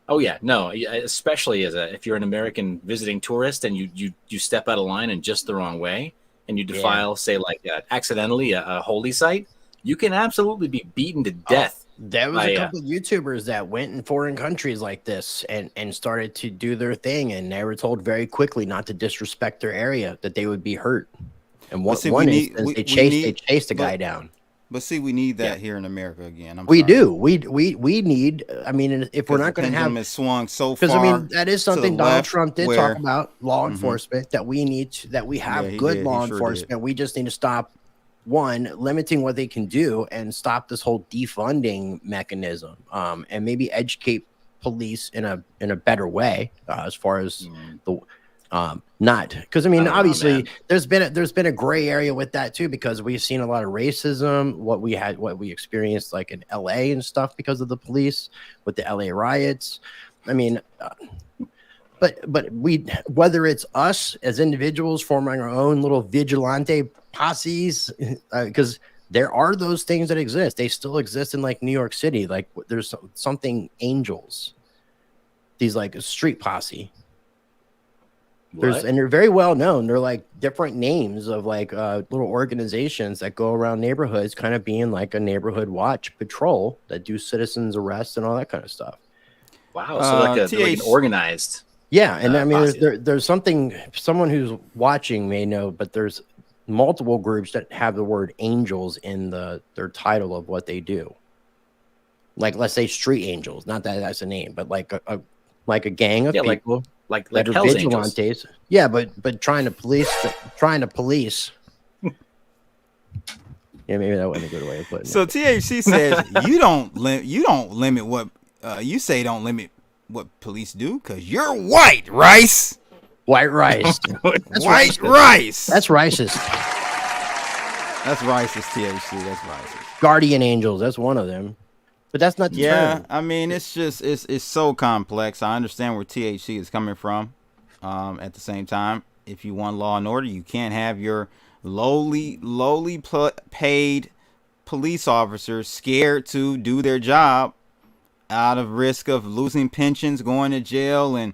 Oh yeah, no, especially if you're an American visiting tourist and you step out of line in just the wrong way and you defile, say, like accidentally a holy site, you can absolutely be beaten to death. There was a couple of YouTubers that went in foreign countries like this and started to do their thing, and they were told very quickly not to disrespect their area, that they would be hurt. And they chased a guy down. But see, we need that here in America again. We do. We need. I mean, if we're not going to have it swung so far, because I mean that is something Donald Trump did talk about, law enforcement, that we need that we have good law enforcement. We just need to stop limiting what they can do and stop this whole defunding mechanism, and maybe educate police in a better way as far as the. Not because I mean, obviously, there's been a gray area with that too, because we've seen a lot of racism. What we experienced like in LA and stuff because of the police with the LA riots. I mean, but whether it's us as individuals forming our own little vigilante posses, because there are those things that exist. They still exist in like New York City. Like there's something angels, these like a street posse. And they're very well known. They're like different names of like little organizations that go around neighborhoods, kind of being like a neighborhood watch patrol that do citizens arrests and all that kind of stuff. Wow, so like an organized. Yeah, and I mean, there's someone who's watching may know, but there's multiple groups that have the word angels in their title of what they do. Like, let's say Street Angels, not that that's a name, but like a gang of people. Like Hell's vigilantes. Angels. Yeah, but trying to police. Yeah, maybe that wasn't a good way of putting it. So THC says you don't limit what you say don't limit what police do because you're white rice. White rice. That's white rice. That's racist. That's racist, THC. That's racist. Guardian angels. That's one of them. But that's not the term. I mean, it's just it's so complex. I understand where THC is coming from. At the same time, if you want law and order, you can't have your lowly paid police officers scared to do their job out of risk of losing pensions, going to jail, and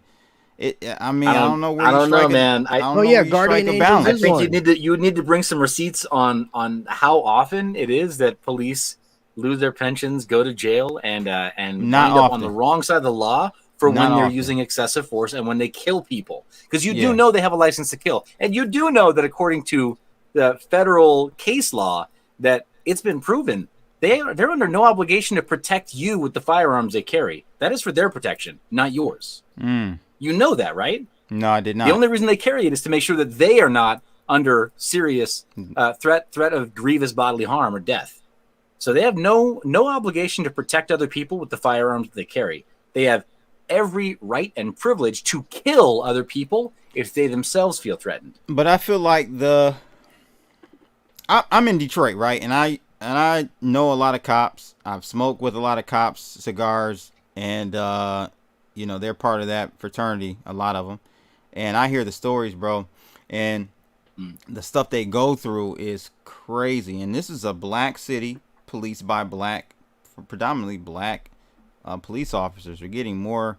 I don't know where. I don't know, man. Guardian Angels. I think you would need to bring some receipts on how often it is that police lose their pensions, go to jail, and end up on the wrong side of the law for when they're using excessive force and when they kill people. Because you do know they have a license to kill. And you do know that according to the federal case law, that it's been proven they're under no obligation to protect you with the firearms they carry. That is for their protection, not yours. You know that, right? No, I did not. The only reason they carry it is to make sure that they are not under serious threat of grievous bodily harm or death. So they have no obligation to protect other people with the firearms that they carry. They have every right and privilege to kill other people if they themselves feel threatened. But I feel like I'm in Detroit, right? And I know a lot of cops. I've smoked with a lot of cops, cigars, and they're part of that fraternity, a lot of them. And I hear the stories, bro. And the stuff they go through is crazy. And this is a black city, policed by predominantly black police officers. We're getting more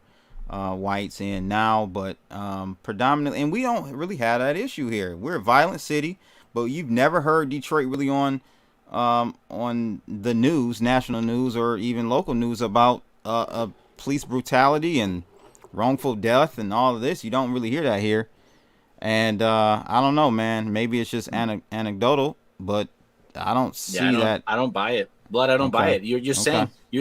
whites in now, but predominantly, and we don't really have that issue here. We're a violent city, but you've never heard Detroit really on the news, national news, or even local news about police brutality and wrongful death and all of this. You don't really hear that here. And I don't know, man. Maybe it's just anecdotal, but I don't see that. I don't buy it. Blood, I don't buy it. You're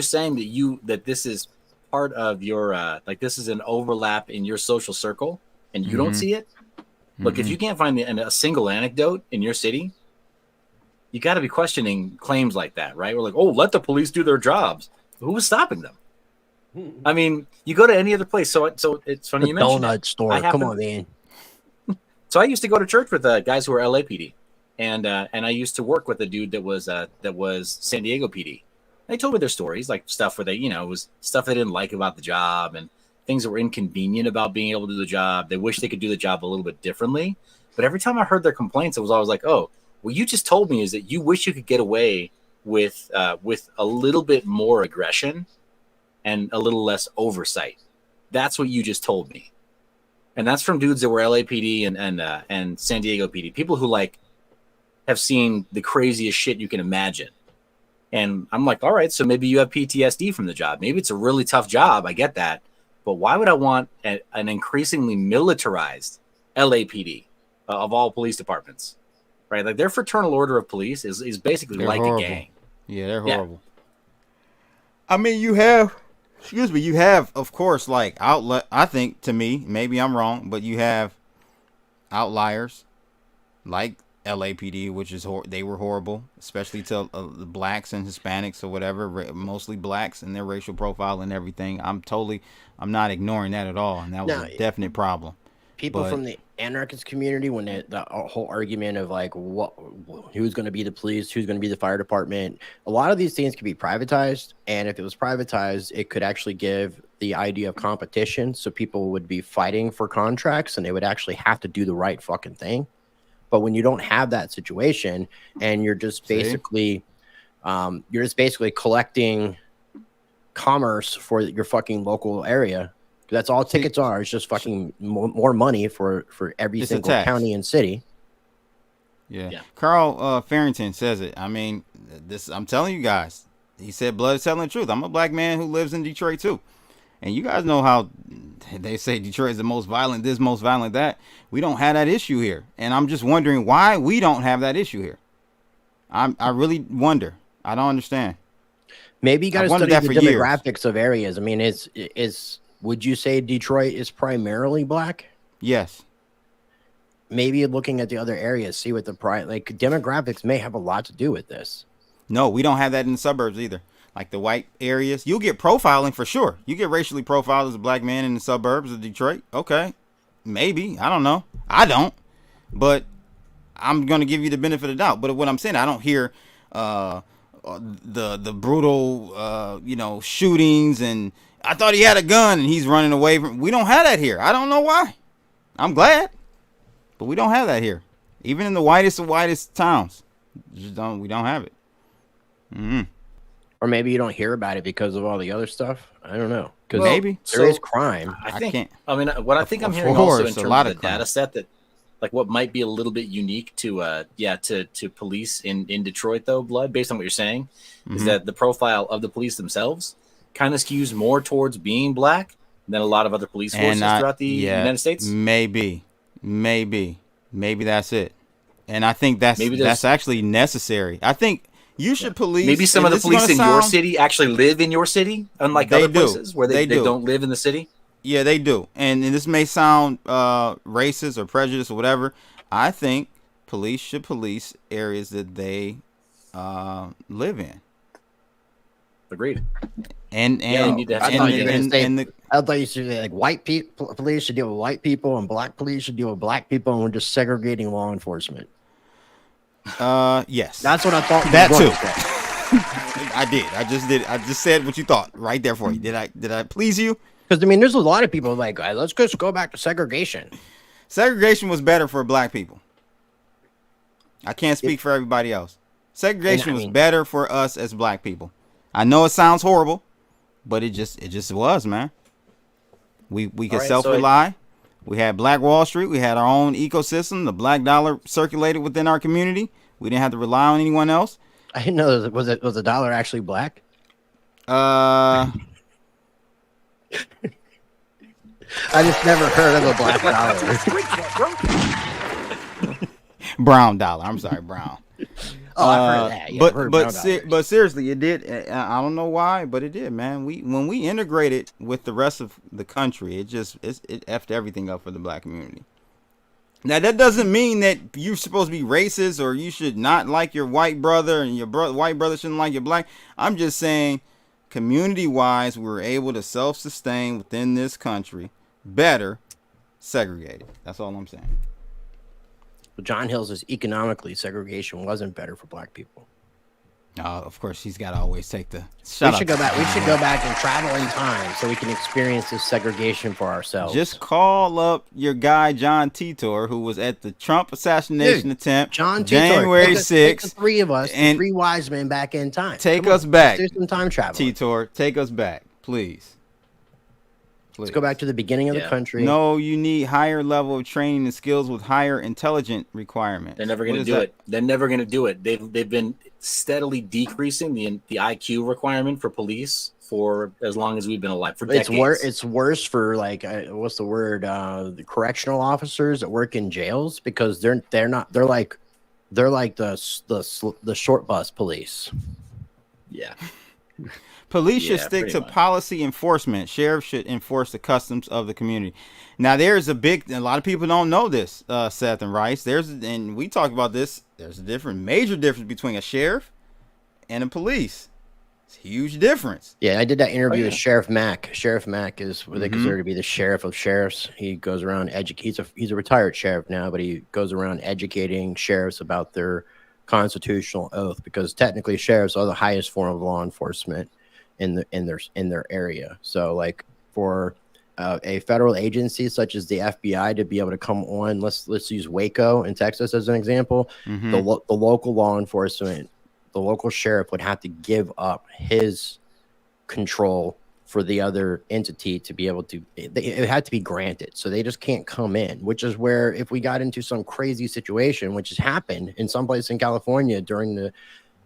saying that this is part of your this is an overlap in your social circle, and you don't see it. Look, if you can't find a single anecdote in your city, you got to be questioning claims like that, right? We're like, oh, let the police do their jobs. Who was stopping them? I mean, you go to any other place. So it's funny you mentioned donut store. Come on, man. So I used to go to church with guys who were LAPD, and I used to work with a dude that was San Diego PD. They told me their stories, like stuff where they, it was stuff they didn't like about the job and things that were inconvenient about being able to do the job. They wish they could do the job a little bit differently. But every time I heard their complaints, it was always like, oh, what you just told me is that you wish you could get away with a little bit more aggression and a little less oversight. That's what you just told me. And that's from dudes that were LAPD and San Diego PD, people who have seen the craziest shit you can imagine. And I'm like, all right, so maybe you have PTSD from the job. Maybe it's a really tough job. I get that. But why would I want an increasingly militarized LAPD of all police departments? Right? Like their fraternal order of police is basically they're like horrible. A gang. Yeah, they're horrible. I mean, you have, of course, outlet. I think, to me, maybe I'm wrong, but you have outliers like LAPD, which is they were horrible, especially to the blacks and Hispanics or whatever, mostly blacks and their racial profile and everything. I'm not ignoring that at all, and that was a definite problem. People from the anarchist community, when the whole argument of who's going to be the police, who's going to be the fire department, a lot of these things could be privatized, and if it was privatized, it could actually give the idea of competition, so people would be fighting for contracts, and they would actually have to do the right fucking thing. But when you don't have that situation, and you're just basically collecting commerce for your fucking local area, that's all tickets are. It's just fucking more money for every single county and city. Yeah. Carl Farrington says it. I mean, I'm telling you guys. He said, "Blood is telling the truth." I'm a black man who lives in Detroit too. And you guys know how they say Detroit is the most violent this, most violent that. We don't have that issue here. And I'm just wondering why we don't have that issue here. I really wonder. I don't understand. Maybe you got to study the demographics of areas. I mean, would you say Detroit is primarily black? Yes. Maybe looking at the other areas, see what demographics may have a lot to do with this. No, we don't have that in the suburbs either. Like the white areas, you'll get profiling for sure. You get racially profiled as a black man in the suburbs of Detroit. Okay, maybe. I don't know. I don't. But I'm going to give you the benefit of the doubt. But what I'm saying, I don't hear the brutal, shootings and I thought he had a gun and he's running away from. We don't have that here. I don't know why. I'm glad, but we don't have that here. Even in the whitest of whitest towns, we don't have it. Mm-hmm. Or maybe you don't hear about it because of all the other stuff. I don't know. Because maybe there is crime. I think. What I think I'm hearing also in terms of the data set that, what might be a little bit unique to police in Detroit though, Blood, based on what you're saying, is that the profile of the police themselves kind of skews more towards being black than a lot of other police forces throughout the United States. Maybe that's it. And I think that's actually necessary. I think. You should police. Maybe some of the police in your city actually live in your city, unlike other places where they don't live in the city. Yeah, they do. And this may sound racist or prejudiced or whatever. I think police should police areas that they live in. Agreed. I thought you should say white people police should deal with white people and black police should deal with black people, and we're just segregating law enforcement. Yes. That's what I thought. That too. I did. I just said what you thought right there for you. Did I please you? Because there's a lot of people let's just go back to segregation. Segregation was better for black people. I can't speak for everybody else. Segregation was better for us as black people. I know it sounds horrible, but it just was, man. We could self-rely. We had Black Wall Street. We had our own ecosystem. The black dollar circulated within our community. We didn't have to rely on anyone else. I didn't know. Was the dollar actually black? I just never heard of a black dollar. Brown dollar. I'm sorry, brown. Oh, I've heard that. Yeah, but seriously, it did. I don't know why, but it did, man. When we integrated with the rest of the country, it effed everything up for the black community. Now that doesn't mean that you're supposed to be racist or you should not like your white brother and your white brother shouldn't like your black. I'm just saying, community-wise, we were able to self-sustain within this country better, segregated. That's all I'm saying. John Hills is economically segregation wasn't better for black people. Of course, he's got to always take the. We should go back and travel in time so we can experience this segregation for ourselves. Just call up your guy John Titor, who was at the Trump assassination attempt. John Titor, January 6th. Take the three of us, and three wise men, back in time. Take us back. Let's do some time travel. Titor, take us back, please. Let's go back to the beginning of the country. No, you need higher level of training and skills with higher intelligent requirements. They're never going to do it. They're never going to do it. They've been steadily decreasing the IQ requirement for police for as long as we've been alive, for decades. It's worse for what's the word? The correctional officers that work in jails, because they're like the short bus police. Yeah. Police should stick to policy enforcement. Sheriffs should enforce the customs of the community. Now, there's a lot of people don't know this, Seth and Rice. And we talked about this. There's a major difference between a sheriff and a police. It's a huge difference. Yeah, I did that interview with Sheriff Mack. Sheriff Mack is what they consider to be the sheriff of sheriffs. He goes around he's a retired sheriff now, but he goes around educating sheriffs about their constitutional oath, because technically sheriffs are the highest form of law enforcement in their area. So like for a federal agency such as the FBI to be able to come on, let's use Waco in Texas as an example. The local law enforcement, the local sheriff would have to give up his control for the other entity to be able to, it had to be granted. So they just can't come in, which is where if we got into some crazy situation, which has happened in some place in California during the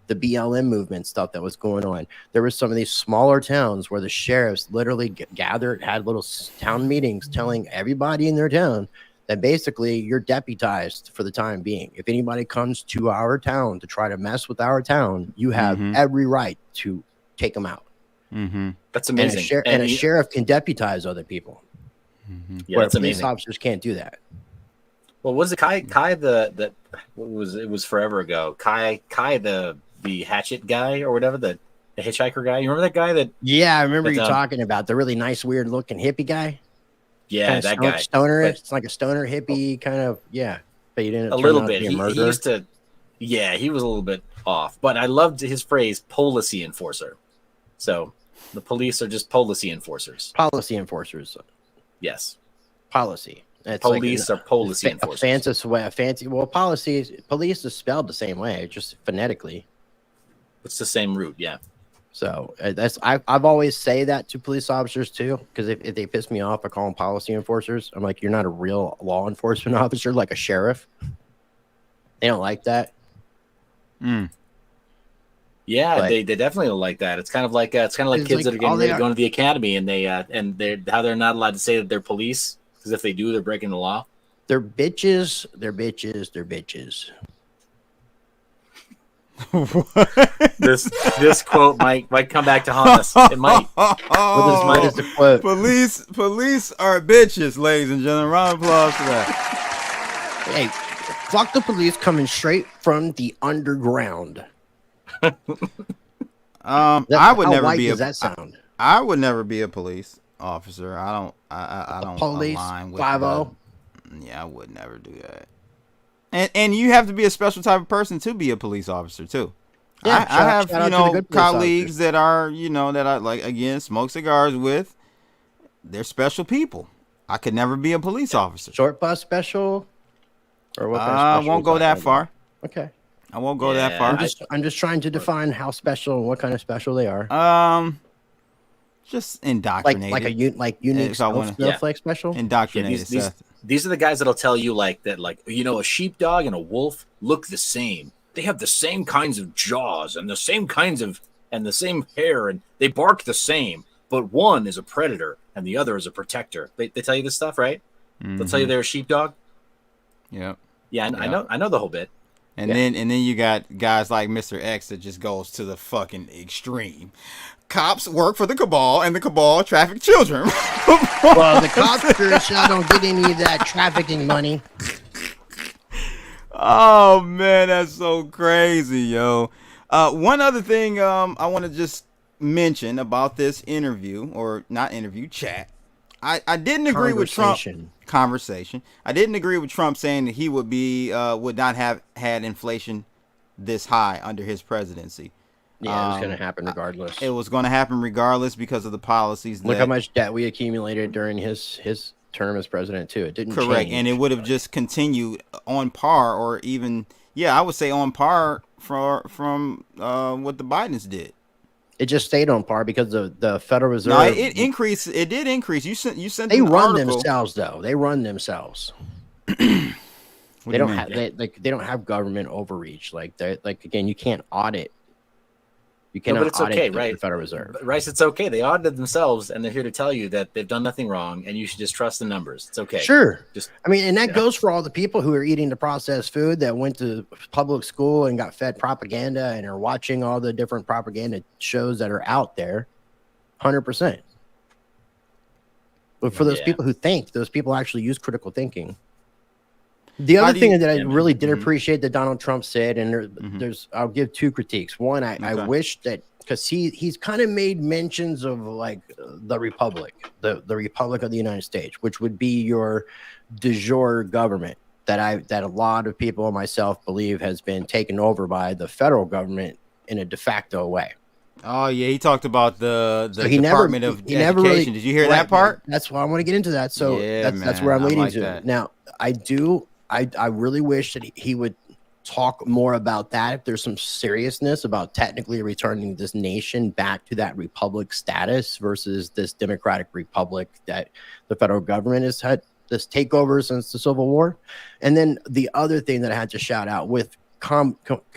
BLM movement stuff that was going on, there were some of these smaller towns where the sheriffs literally gathered, had little town meetings telling everybody in their town that basically you're deputized for the time being. If anybody comes to our town to try to mess with our town, you have every right to take them out. That's amazing. And a sheriff can deputize other people. Yeah, that's police amazing. Officers can't do that. Well, was it Kai it was forever ago. Kai the hatchet guy or whatever, the hitchhiker guy. You remember that guy that? Yeah, I remember you talking about the really nice, weird looking hippie guy. Yeah, that guy. Stoner. It's like a stoner hippie kind of. Yeah, but he didn't. A little bit. He used to. Yeah, he was a little bit off, but I loved his phrase "policy enforcer." So the police are just policy enforcers. Policy enforcers. Yes. Policy. It's police are policy enforcers. Police is spelled the same way, just phonetically. It's the same root, yeah. So I've always say that to police officers too, because if they piss me off, I call them policy enforcers. I'm like, you're not a real law enforcement officer like a sheriff. They don't like that. Yeah, but they definitely don't like that. It's kind of like kids that are getting ready to go into the academy, and they're not allowed to say that they're police, because if they do, they're breaking the law. They're bitches. They're bitches. They're bitches. This quote might come back to haunt us. It might. What is the quote? Police are bitches, ladies and gentlemen. Round of applause for that. Hey, fuck the police coming straight from the underground. I would never be. Does that sound? I would never be a police officer. I don't police align with 5-0. Yeah, I would never do that. And you have to be a special type of person to be a police officer too. Yeah, I have colleagues that are that I like, again, smoke cigars with. They're special people. I could never be a police officer. Short bus special, or what? I won't go that far. Okay. I won't go that far. I'm just trying to define how special and what kind of special they are. Just indoctrinated. Like unique snowflake special. Indoctrinated. These are the guys that'll tell you like a sheepdog and a wolf look the same. They have the same kinds of jaws and the same hair, and they bark the same. But one is a predator and the other is a protector. They tell you this stuff, right? Mm-hmm. They'll tell you they're a sheepdog. Yep. Yeah, I know the whole bit. And then you got guys like Mr. X that just goes to the fucking extreme. Cops work for the Cabal, and the Cabal traffic children. Well, the cops sure don't get any of that trafficking money. Oh man, that's so crazy, yo. One other thing I want to just mention about this interview, or not interview, chat. I didn't agree with Trump. Conversation. I didn't agree with Trump saying that he would not have had inflation this high under his presidency. Yeah, it was going to happen regardless. It was going to happen regardless because of the policies. Look how much debt we accumulated during his term as president too. It didn't correct, change. And it would have just continued on par, or even I would say on par from what the Bidens did. It just stayed on par because the Federal Reserve. No, it increased. It did increase. You sent. They run themselves, though. They run themselves. They don't have government overreach. Again, you can't audit. You cannot audit the Federal Reserve. Rice, it's okay. They audited themselves, and they're here to tell you that they've done nothing wrong, and you should just trust the numbers. It's okay. Sure. And that goes for all the people who are eating the processed food that went to public school and got fed propaganda and are watching all the different propaganda shows that are out there. 100%. But for those people who think, those people actually use critical thinking. The other thing that I really did appreciate that Donald Trump said, and I'll give two critiques. One, I wish that, because he's kind of made mentions of like the Republic, the Republic of the United States, which would be your de jure government that a lot of people and myself believe has been taken over by the federal government in a de facto way. Oh yeah, he talked about the Department of Education. Did you hear that part? That's why I want to get into that. So that's where I'm leading to. That. Now I really wish that he would talk more about that. If there's some seriousness about technically returning this nation back to that republic status versus this democratic republic that the federal government has had this takeover since the Civil War. And then the other thing that I had to shout out with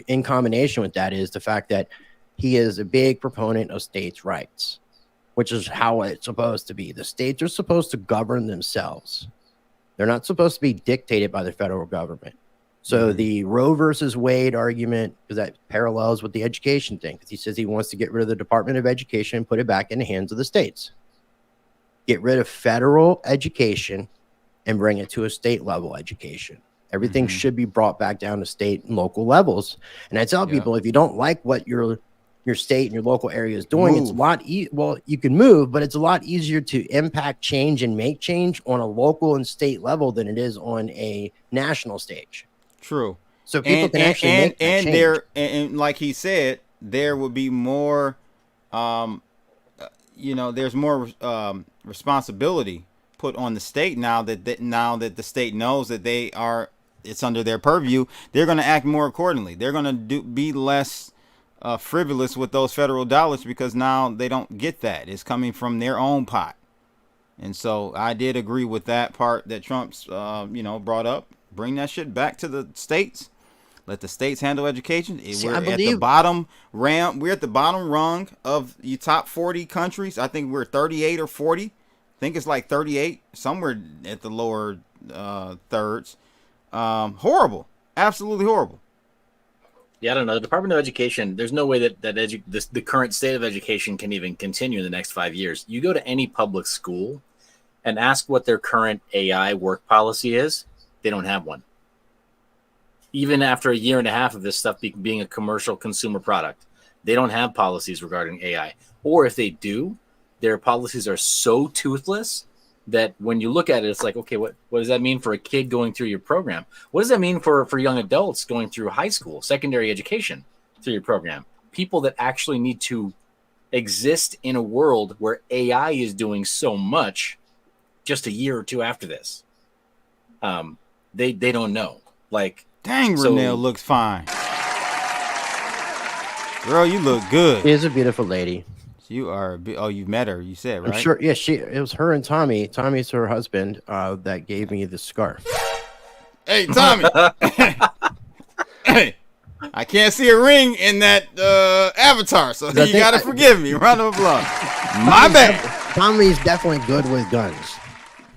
in combination with that is the fact that he is a big proponent of states' rights, which is how it's supposed to be. The states are supposed to govern themselves. They're not supposed to be dictated by the federal government. So the Roe versus Wade argument, because that parallels with the education thing, because he says he wants to get rid of the Department of Education and put it back in the hands of the states. Get rid of federal education and bring it to a state level education. Everything should be brought back down to state and local levels. And I tell people, if you don't like what your state and your local area is doing, it's a lot you can move, but it's a lot easier to impact change and make change on a local and state level than it is on a national stage. True. So people can actually make that change. And like he said, there would be more there's more responsibility put on the state now that the state knows that it's under their purview. They're going to act more accordingly. They're going to be less frivolous with those federal dollars, because now they don't get that. It's coming from their own pot. And so I did agree with that part that Trump's brought up. Bring that shit back to the states. Let the states handle education. We're at the bottom rung of your top 40 countries. I think we're 38 or 40. I think it's like 38, somewhere at the lower thirds. Horrible. Absolutely horrible. Yeah, I don't know. The Department of Education, there's no way that the current state of education can even continue in the next 5 years. You go to any public school and ask what their current AI work policy is, they don't have one. Even after a year and a half of this stuff being a commercial consumer product, they don't have policies regarding AI. Or if they do, their policies are so toothless that when you look at it, it's like, okay, what does that mean for a kid going through your program? What does that mean for young adults going through high school, secondary education through your program? People that actually need to exist in a world where AI is doing so much just a year or two after this. They don't know. Like, Dang, Renelle looks fine. Girl, you look good. She is a beautiful lady. You are. Oh, you met her. You said, right? I'm sure. Yeah, it was her and Tommy. Tommy's her husband. That gave me the scarf. Hey, Tommy. Hey, I can't see a ring in that avatar, so you gotta forgive me. Round of applause. My bad. Tommy's definitely good with guns.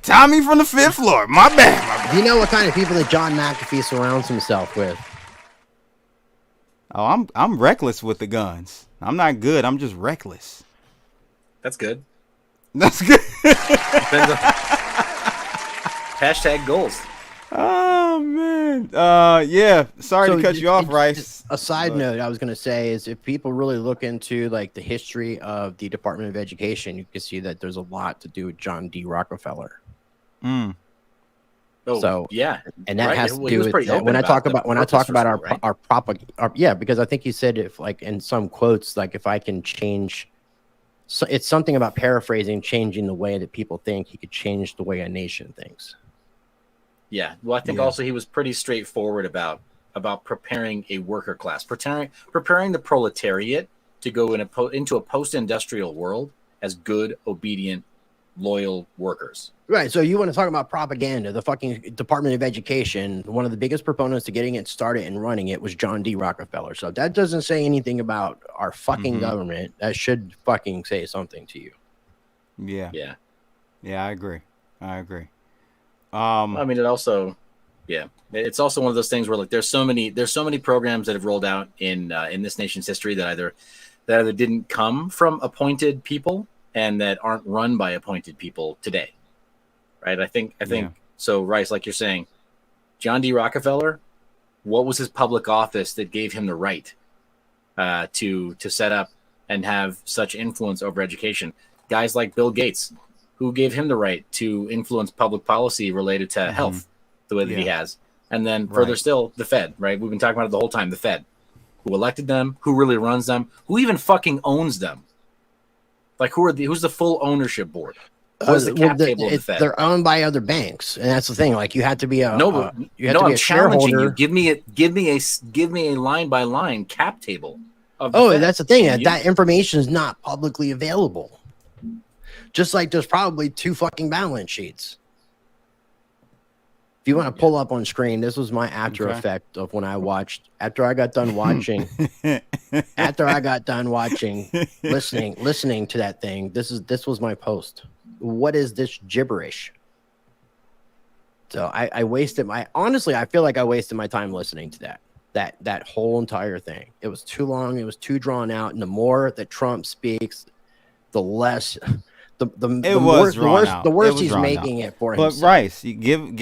Tommy from the 5th floor. My bad. Do you know what kind of people that John McAfee surrounds himself with? Oh, I'm reckless with the guns. I'm not good. I'm just reckless. That's good. That's good. Hashtag goals. Oh man. Yeah. Sorry to cut you off, Rice. A side note I was going to say is if people really look into like the history of the Department of Education, you can see that there's a lot to do with John D. Rockefeller. Oh, so yeah, and that has to do with when I talk about our propaganda. Yeah, because I think he said if like in some quotes, like if I can change, so it's something about paraphrasing, changing the way that people think. He could change the way a nation thinks. Yeah, well, I think also he was pretty straightforward about preparing a worker class, preparing the proletariat to go into a post-industrial world as good, obedient, loyal workers. Right. So you want to talk about propaganda? The fucking Department of Education, one of the biggest proponents to getting it started and running it was John D. Rockefeller. So that doesn't say anything about our fucking government. That should fucking say something to you. Yeah. Yeah. Yeah, I agree. I mean, it also, it's also one of those things where like there's so many programs that have rolled out in this nation's history that either didn't come from appointed people and that aren't run by appointed people today. Right. I think so. Rice, like you're saying, John D. Rockefeller, what was his public office that gave him the right to set up and have such influence over education? Guys like Bill Gates, who gave him the right to influence public policy related to health the way that he has. And then further still, the Fed, right? We've been talking about it the whole time, the Fed, who elected them, who really runs them, who even fucking owns them. Like who's the full ownership board? What's the cap table of the Fed? They're owned by other banks, and that's the thing. Like you have to be a I'm challenging you. Give me a line by line cap table. Of the Fed. That's the thing. That information is not publicly available. Just like there's probably 2 fucking balance sheets. If you want to pull up on screen, this was my after effect of when I watched after I got done watching, listening to that thing. This was my post. What is this gibberish? So I wasted I feel like I wasted my time listening to that whole entire thing. It was too long. It was too drawn out. And the more that Trump speaks, the less the worse he's making it for himself. But Rice, you giving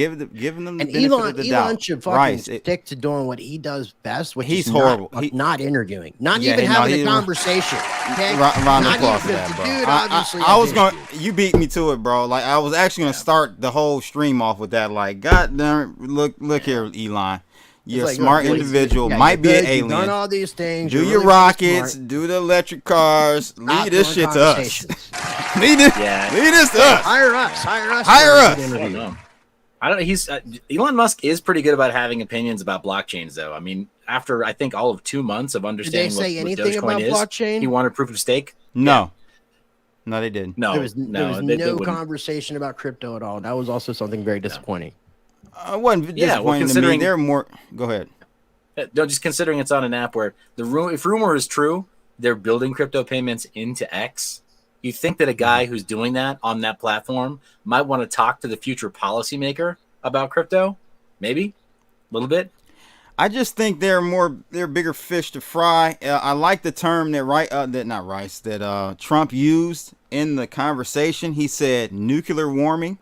them the benefit of the doubt. Elon should fucking stick to doing what he does best, which he's is horrible. Not interviewing, not even having a conversation. Okay? Round of applause for that, bro. Dude, I was going. You beat me to it, bro. Like I was actually gonna start the whole stream off with that. Like, God damn, look here, Elon. You're a smart individual. Might be an alien. Done all these things. Do your rockets. Do the electric cars. Leave this shit to us. Leave this to us. Hire us. I don't know. He's Elon Musk is pretty good about having opinions about blockchains, though. I mean, after I think all of 2 months of understanding what Dogecoin is, blockchain? He wanted proof of stake. No, they didn't. There was no conversation about crypto at all. That was also something very disappointing. I wasn't disappointed to me. They're more. Go ahead. No, just considering it's on an app where if rumor is true, they're building crypto payments into X. You think that a guy who's doing that on that platform might want to talk to the future policymaker about crypto? Maybe a little bit. I just think they're bigger fish to fry. I like the term that Trump used in the conversation. He said nuclear warming.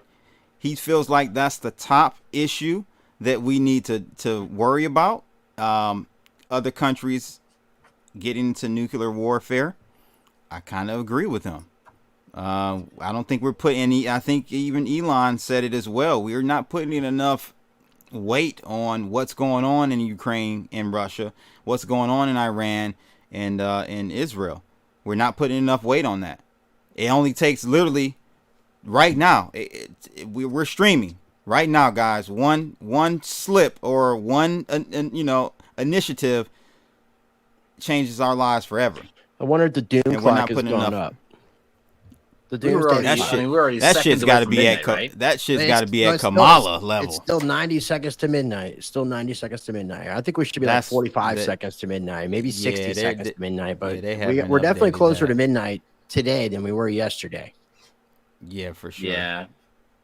He feels like that's the top issue that we need to worry about. Other countries getting into nuclear warfare. I kind of agree with him. I don't think we're putting any. I think even Elon said it as well. We're not putting enough weight on what's going on in Ukraine and Russia, what's going on in Iran and in Israel. We're not putting enough weight on that. It only takes literally right now. We're streaming. Right now, guys, one slip or one initiative changes our lives forever. I wonder if the doom clock has gone up. The doomsday clock. That shit's got to be at right? That shit's got to be at Kamala level. It's still 90 seconds to midnight. I think we should be like 45 seconds to midnight, maybe 60 seconds to midnight. But we're definitely closer to midnight today than we were yesterday. Yeah, for sure. Yeah.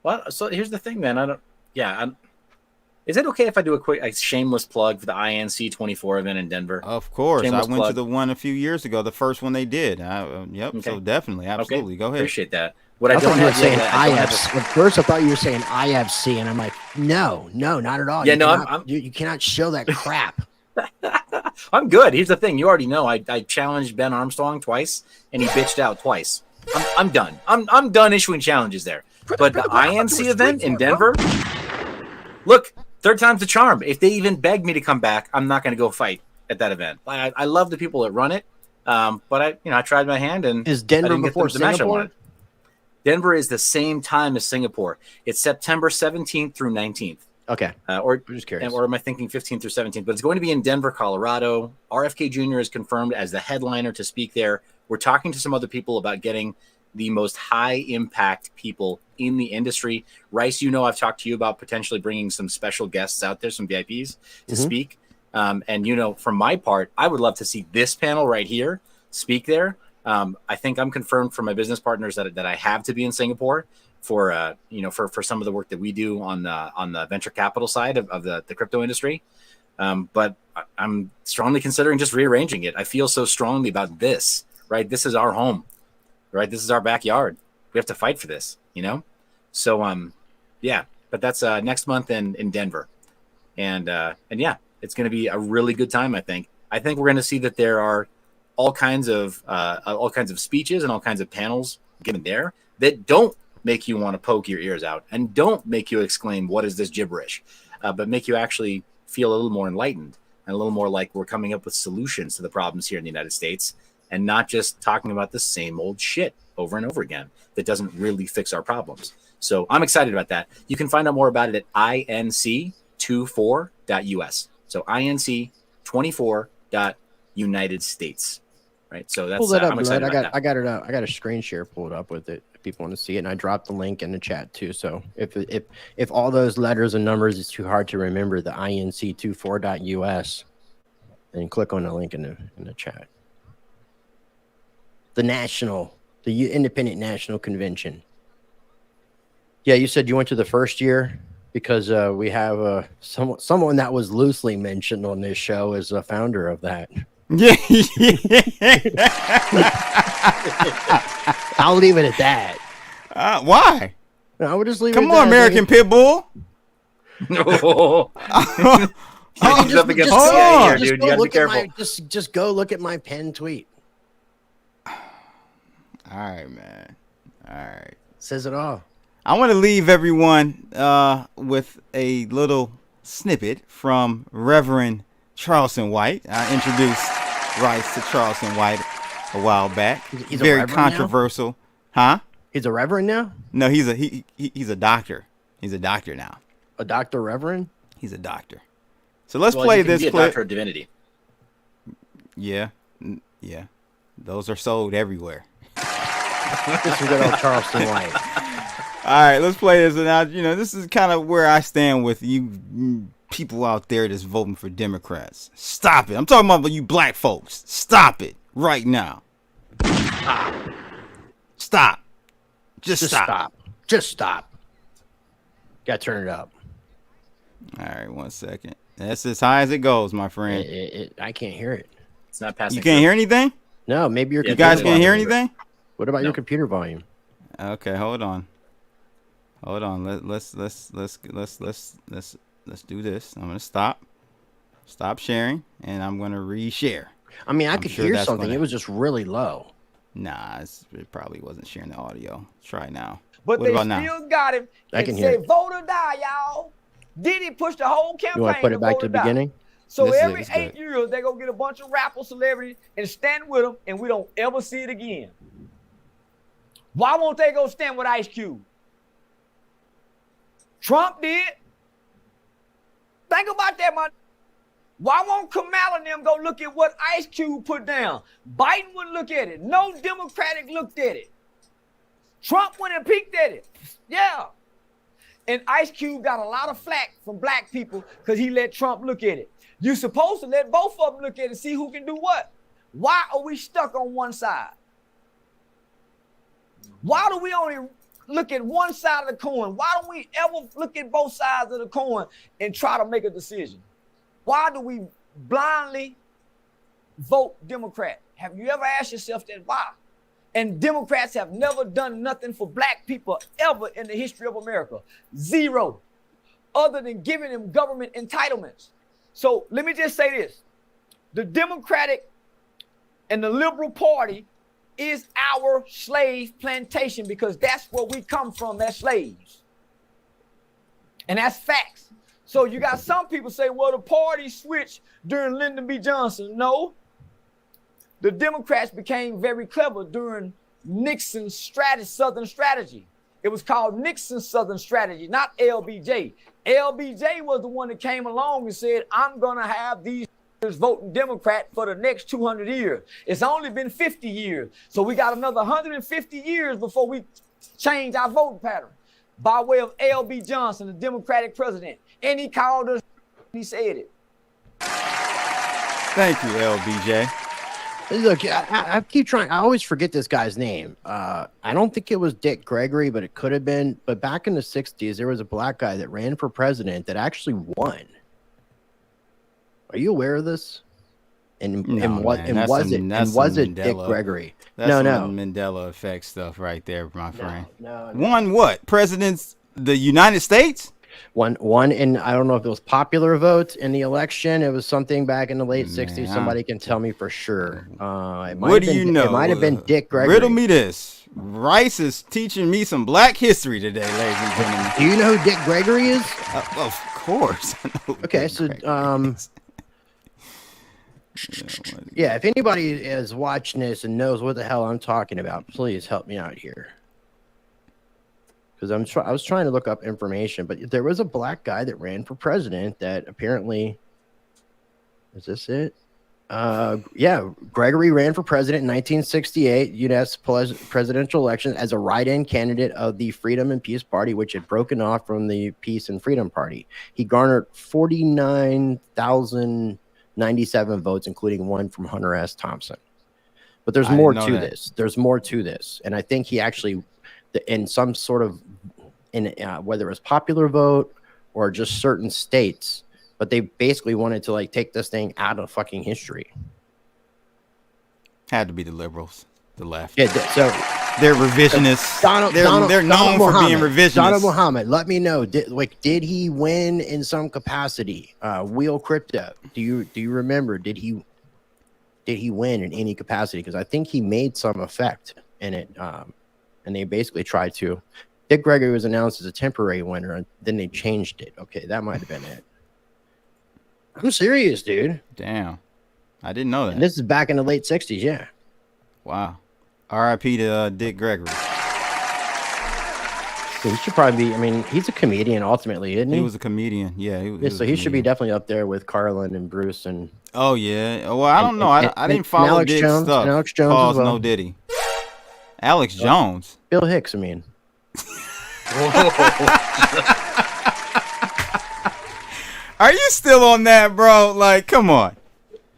Well, so here's the thing, man. Is it okay if I do a shameless plug for the INC 24 event in Denver? Of course. Shameless I went plug. to the one a few years ago, the first one they did. Yep. Okay. So definitely, absolutely. Okay. Go ahead. Appreciate that. What I don't have saying at first I thought you were saying IFC, and I'm like, no, not at all. Yeah, you cannot show that crap. I'm good. Here's the thing. You already know I challenged Ben Armstrong twice, and he bitched out twice. I'm done. I'm done issuing challenges there. But the INC event in Denver, look, third time's the charm. If they even beg me to come back, I'm not going to go fight at that event. I love the people that run it, but I tried my hand and is Denver before Singapore? Denver is the same time as Singapore. It's September 17th through 19th. Okay. Or I'm just curious. Or am I thinking 15th through 17th? But it's going to be in Denver, Colorado. RFK Jr. is confirmed as the headliner to speak there. We're talking to some other people about getting the most high impact people in the industry. Rice, I've talked to you about potentially bringing some special guests out there, some VIPs to speak. And from my part, I would love to see this panel right here speak there. I think I'm confirmed from my business partners that I have to be in Singapore for some of the work that we do on the venture capital side of the crypto industry. But I'm strongly considering just rearranging it. I feel so strongly about this, right? This is our home, right? This is our backyard. We have to fight for this, So, yeah, but that's next month in Denver. And yeah, it's going to be a really good time. I think we're going to see that there are all kinds of speeches and all kinds of panels given there that don't make you want to poke your ears out and don't make you exclaim, what is this gibberish? But make you actually feel a little more enlightened and a little more like we're coming up with solutions to the problems here in the United States and not just talking about the same old shit over and over again that doesn't really fix our problems. So I'm excited about that. You can find out more about it at inc24.us. So inc24.United States. Right. So that's I'm excited about that. I got it up. I got a screen share pulled up with it if people want to see it, and I dropped the link in the chat too. So if all those letters and numbers is too hard to remember, the inc24.us, and click on the link in the chat. The Independent National Convention. Yeah, you said you went to the first year because we have someone that was loosely mentioned on this show as a founder of that. Yeah. I'll leave it at that. Why? I would just leave Come it on, American Pitbull. No. Just go look at my pinned tweet. All right, man. All right. Says it all. I want to leave everyone with a little snippet from Reverend Charleston White. I introduced Rice to Charleston White a while back. He's very controversial. Now? Huh? He's a reverend now? No, he's a doctor. He's a doctor now. A doctor reverend? He's a doctor. So let's play this clip. A doctor of divinity. Yeah. Those are sold everywhere. This is good old Charleston White. All right, let's play this. And now, this is kind of where I stand with you people out there that's voting for Democrats. Stop it. I'm talking about you black folks. Stop it right now. Stop. Just stop. Just stop. Got to turn it up. All right, 1 second. That's as high as it goes, my friend. I can't hear it. It's not passing. You can't hear anything? No, maybe you guys can't hear anything? What about your computer volume? Okay, hold on. Let's do this. I'm gonna stop sharing, and I'm gonna reshare. I mean, I could hear something. It was just really low. Nah, it probably wasn't sharing the audio. Try now. But what they about still now? got him. I can say, hear it. Vote or die, y'all. Did he push the whole campaign? You want to put it back to the beginning? So every 8 years, they're going to get a bunch of rapper celebrities and stand with them, and we don't ever see it again. Why won't they go stand with Ice Cube? Trump did. Think about that, man. Why won't Kamala and them go look at what Ice Cube put down? Biden wouldn't look at it. No Democratic looked at it. Trump went and peeked at it. Yeah. And Ice Cube got a lot of flack from black people because he let Trump look at it. You're supposed to let both of them look at it and see who can do what. Why are we stuck on one side? Why do we only look at one side of the coin? Why don't we ever look at both sides of the coin and try to make a decision? Why do we blindly vote Democrat? Have you ever asked yourself that? Why? And Democrats have never done nothing for black people ever in the history of America. Zero. Other than giving them government entitlements. So let me just say this. The Democratic and the Liberal Party is our slave plantation because that's where we come from as slaves. And that's facts. So you got some people say, well, the party switched during Lyndon B. Johnson. No. The Democrats became very clever during Nixon's Southern strategy. It was called Nixon's Southern strategy, not LBJ. LBJ was the one that came along and said, I'm going to have these voting Democrat for the next 200 years. It's only been 50 years. So we got another 150 years before we change our voting pattern by way of L.B. Johnson, the Democratic president. And he called us, he said it. Thank you, LBJ. Look, I keep trying. I always forget this guy's name. I don't think it was Dick Gregory, but it could have been. But back in the 60s, there was a black guy that ran for president that actually won. Are you aware of this? And was it Dick Gregory? That's some Mandela effect stuff right there, my friend. No. Won what? Presidents, the United States? One, and I don't know if it was popular vote in the election. It was something back in the late 60s. Somebody can tell me for sure. What do you know? It might have been Dick Gregory. Riddle me this. Rice is teaching me some black history today, ladies and gentlemen. Do you know who Dick Gregory is? Of course. Okay, so yeah, if anybody is watching this and knows what the hell I'm talking about, please help me out here. Because I was trying to look up information, but there was a black guy that ran for president that apparently, is this it? Yeah, Gregory ran for president in 1968 U.S. presidential election as a write-in candidate of the Freedom and Peace Party, which had broken off from the Peace and Freedom Party. He garnered 49,097 votes, including one from Hunter S. Thompson. But there's more to this. There's more to this, and I think he actually, in some sort of, whether it was popular vote or just certain states, but they basically wanted to like take this thing out of fucking history. Had to be the liberals, the left. Yeah, so they're revisionists. They're known for being revisionists. Donald Muhammad, let me know. Did he win in some capacity? Wheel Crypto. Do you remember? Did he win in any capacity? Because I think he made some effect in it. And they basically tried to. Dick Gregory was announced as a temporary winner, and then they changed it. Okay, that might have been it. I'm serious, dude. Damn. I didn't know that. And this is back in the late 60s, yeah. Wow. R.I.P. to Dick Gregory. So he should probably be, I mean, he's a comedian ultimately, isn't he? He was a comedian, yeah. So he should be definitely up there with Carlin and Bruce and... Oh, yeah. Well, I don't know. I didn't follow Dick's stuff. And Alex Jones as well. No Diddy. Alex Jones. Bill Hicks, I mean. Are you still on that, bro? Like, come on.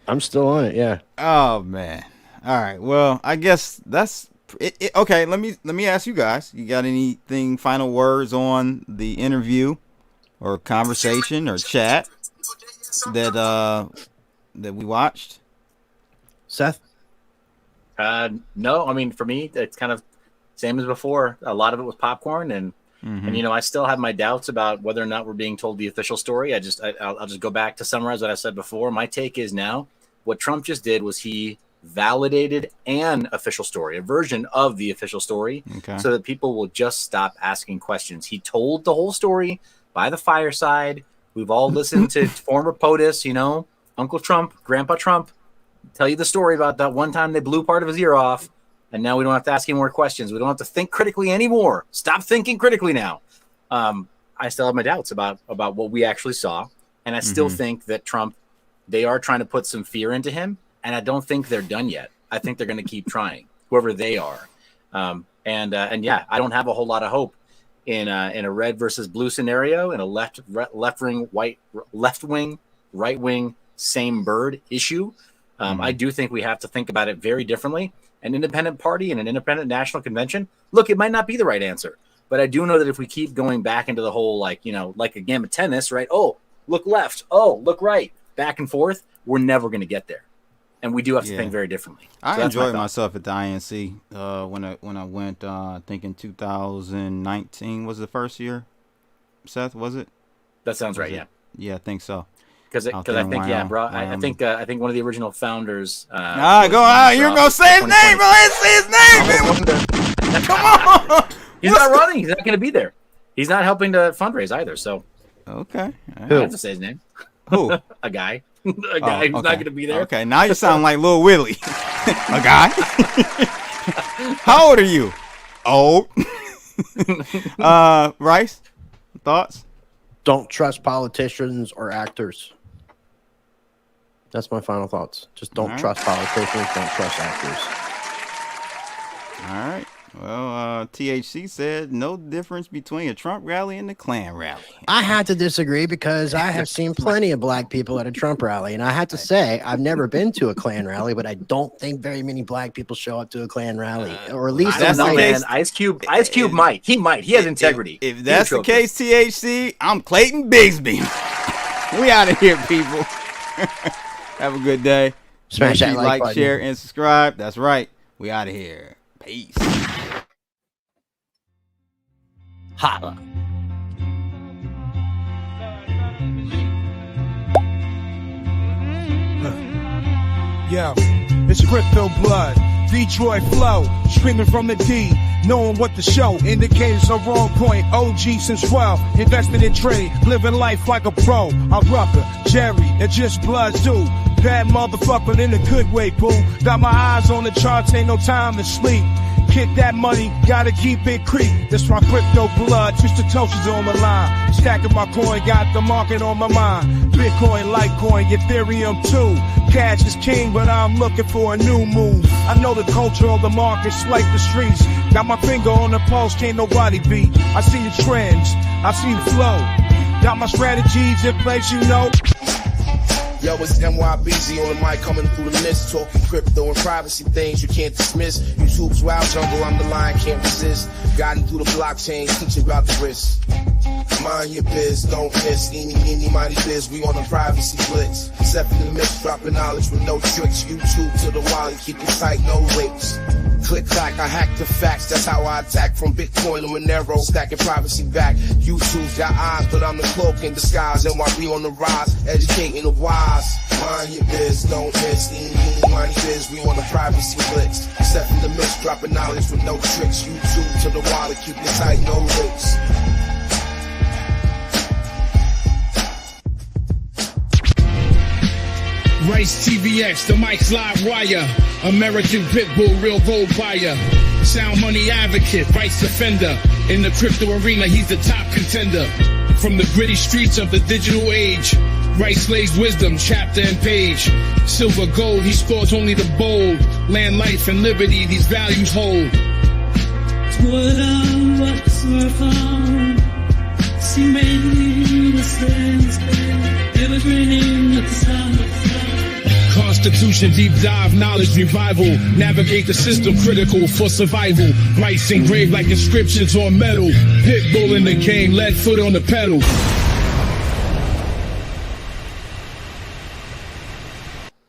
I'm still on it, yeah. Oh, man. All right. Well, I guess that's it. Okay, let me ask you guys. You got anything, final words on the interview or conversation or chat that we watched? Seth? No, I mean, for me, it's kind of same as before. A lot of it was popcorn, and you know, I still have my doubts about whether or not we're being told the official story. I'll just go back to summarize what I said before. My take is now what Trump just did was he validated an official story, a version of the official story, so that people will just stop asking questions. He told the whole story by the fireside. We've all listened to former POTUS, you know, Uncle Trump, Grandpa Trump, tell you the story about that one time they blew part of his ear off, and now we don't have to ask any more questions. We don't have to think critically anymore. Stop thinking critically now. I still have my doubts about what we actually saw, and I still think that Trump, they are trying to put some fear into him, and I don't think they're done yet. I think they're going to keep trying, whoever they are. And yeah, I don't have a whole lot of hope in a red versus blue scenario, in a left wing, right wing, same bird issue. I do think we have to think about it very differently. An independent party and an independent national convention, look, it might not be the right answer, but I do know that if we keep going back into the whole, like a game of tennis, right? Oh, look left. Oh, look right. Back and forth. We're never going to get there. And we do have to think very differently. I enjoyed myself at the INC when I went, I think in 2019 was the first year. Seth, was it? That sounds right, yeah. Yeah, I think so. Because I think, yeah, bro. I think one of the original founders. You're gonna say his name, bro. Let's say his name, man. Come on. He's not running. He's not going to be there. He's not helping to fundraise either. So. Okay. I have to say his name. Who? A guy. Who's not going to be there. Okay. Now you sound like Lil Willie. A guy. How old are you? Old. Rice. Thoughts? Don't trust politicians or actors. That's my final thoughts. Just don't trust politicians. Don't trust actors. All right. Well, THC said no difference between a Trump rally and the Klan rally. I had to disagree because I have seen plenty of black people at a Trump rally. And I have to say, I've never been to a Klan rally, but I don't think very many black people show up to a Klan rally. Or at least that's the case. Ice Cube might. He might. He has integrity. If that's the case, THC, I'm Clayton Bigsby. We out of here, people. Have a good day. Smash that like, button. Share, and subscribe. That's right. We out of here. Peace. Holla. Yo, it's crypto blood. Detroit flow, screaming from the D, knowing what the show indicators are wrong point. OG since 12, invested in trade, living life like a pro. I'm Rucker, Jerry, and just blood too. Bad motherfucker in a good way, boo. Got my eyes on the charts, ain't no time to sleep. Kick that money, gotta keep it creep. That's my crypto blood, Twisted Toasters on the line. Stacking my coin, got the market on my mind. Bitcoin, Litecoin, Ethereum too. Cash is king, but I'm looking for a new move. I know the culture of the markets like the streets. Got my finger on the pulse, can't nobody beat. I see the trends, I see the flow. Got my strategies in place, you know. Yo, it's MineYourBiz on the mic, coming through the mist, talking crypto and privacy things you can't dismiss. YouTube's wild jungle, I'm the lion, can't resist. Guiding through the blockchain, teaching about the risk. Mind your biz, don't miss. Eeny, mighty biz, we on the privacy blitz. Except in the mix, dropping knowledge with no tricks. YouTube to the wallet, keep it tight, no links. Click clack, I hack the facts, that's how I attack. From Bitcoin to Monero, stacking privacy back. YouTube's got eyes, but I'm the cloak in disguise. NYB on the rise, educating the wise. Mind your biz, don't miss. Eeny, mighty biz, we on the privacy blitz. Except in the mix, dropping knowledge with no tricks. YouTube to the wallet, keep it tight, no links. Rice TVX, the Mike's Live Wire, American Pitbull, real gold buyer, sound money advocate, vice defender. In the crypto arena, he's the top contender. From the gritty streets of the digital age, Rice lays wisdom, chapter and page. Silver, gold, he scores only the bold. Land, life, and liberty, these values hold. What I was from, see many the sense, evergreen at the sun. Constitution, deep dive, knowledge revival. Navigate the system, critical for survival. Rice engraved like inscriptions on metal. Pitbull in the game, lead foot on the pedal.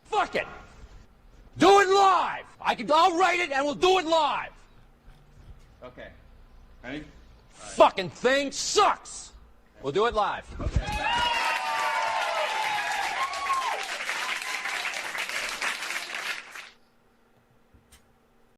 Fuck it. Do it live. I'll write it and we'll do it live. Okay. Ready? Fucking thing sucks. We'll do it live. Okay.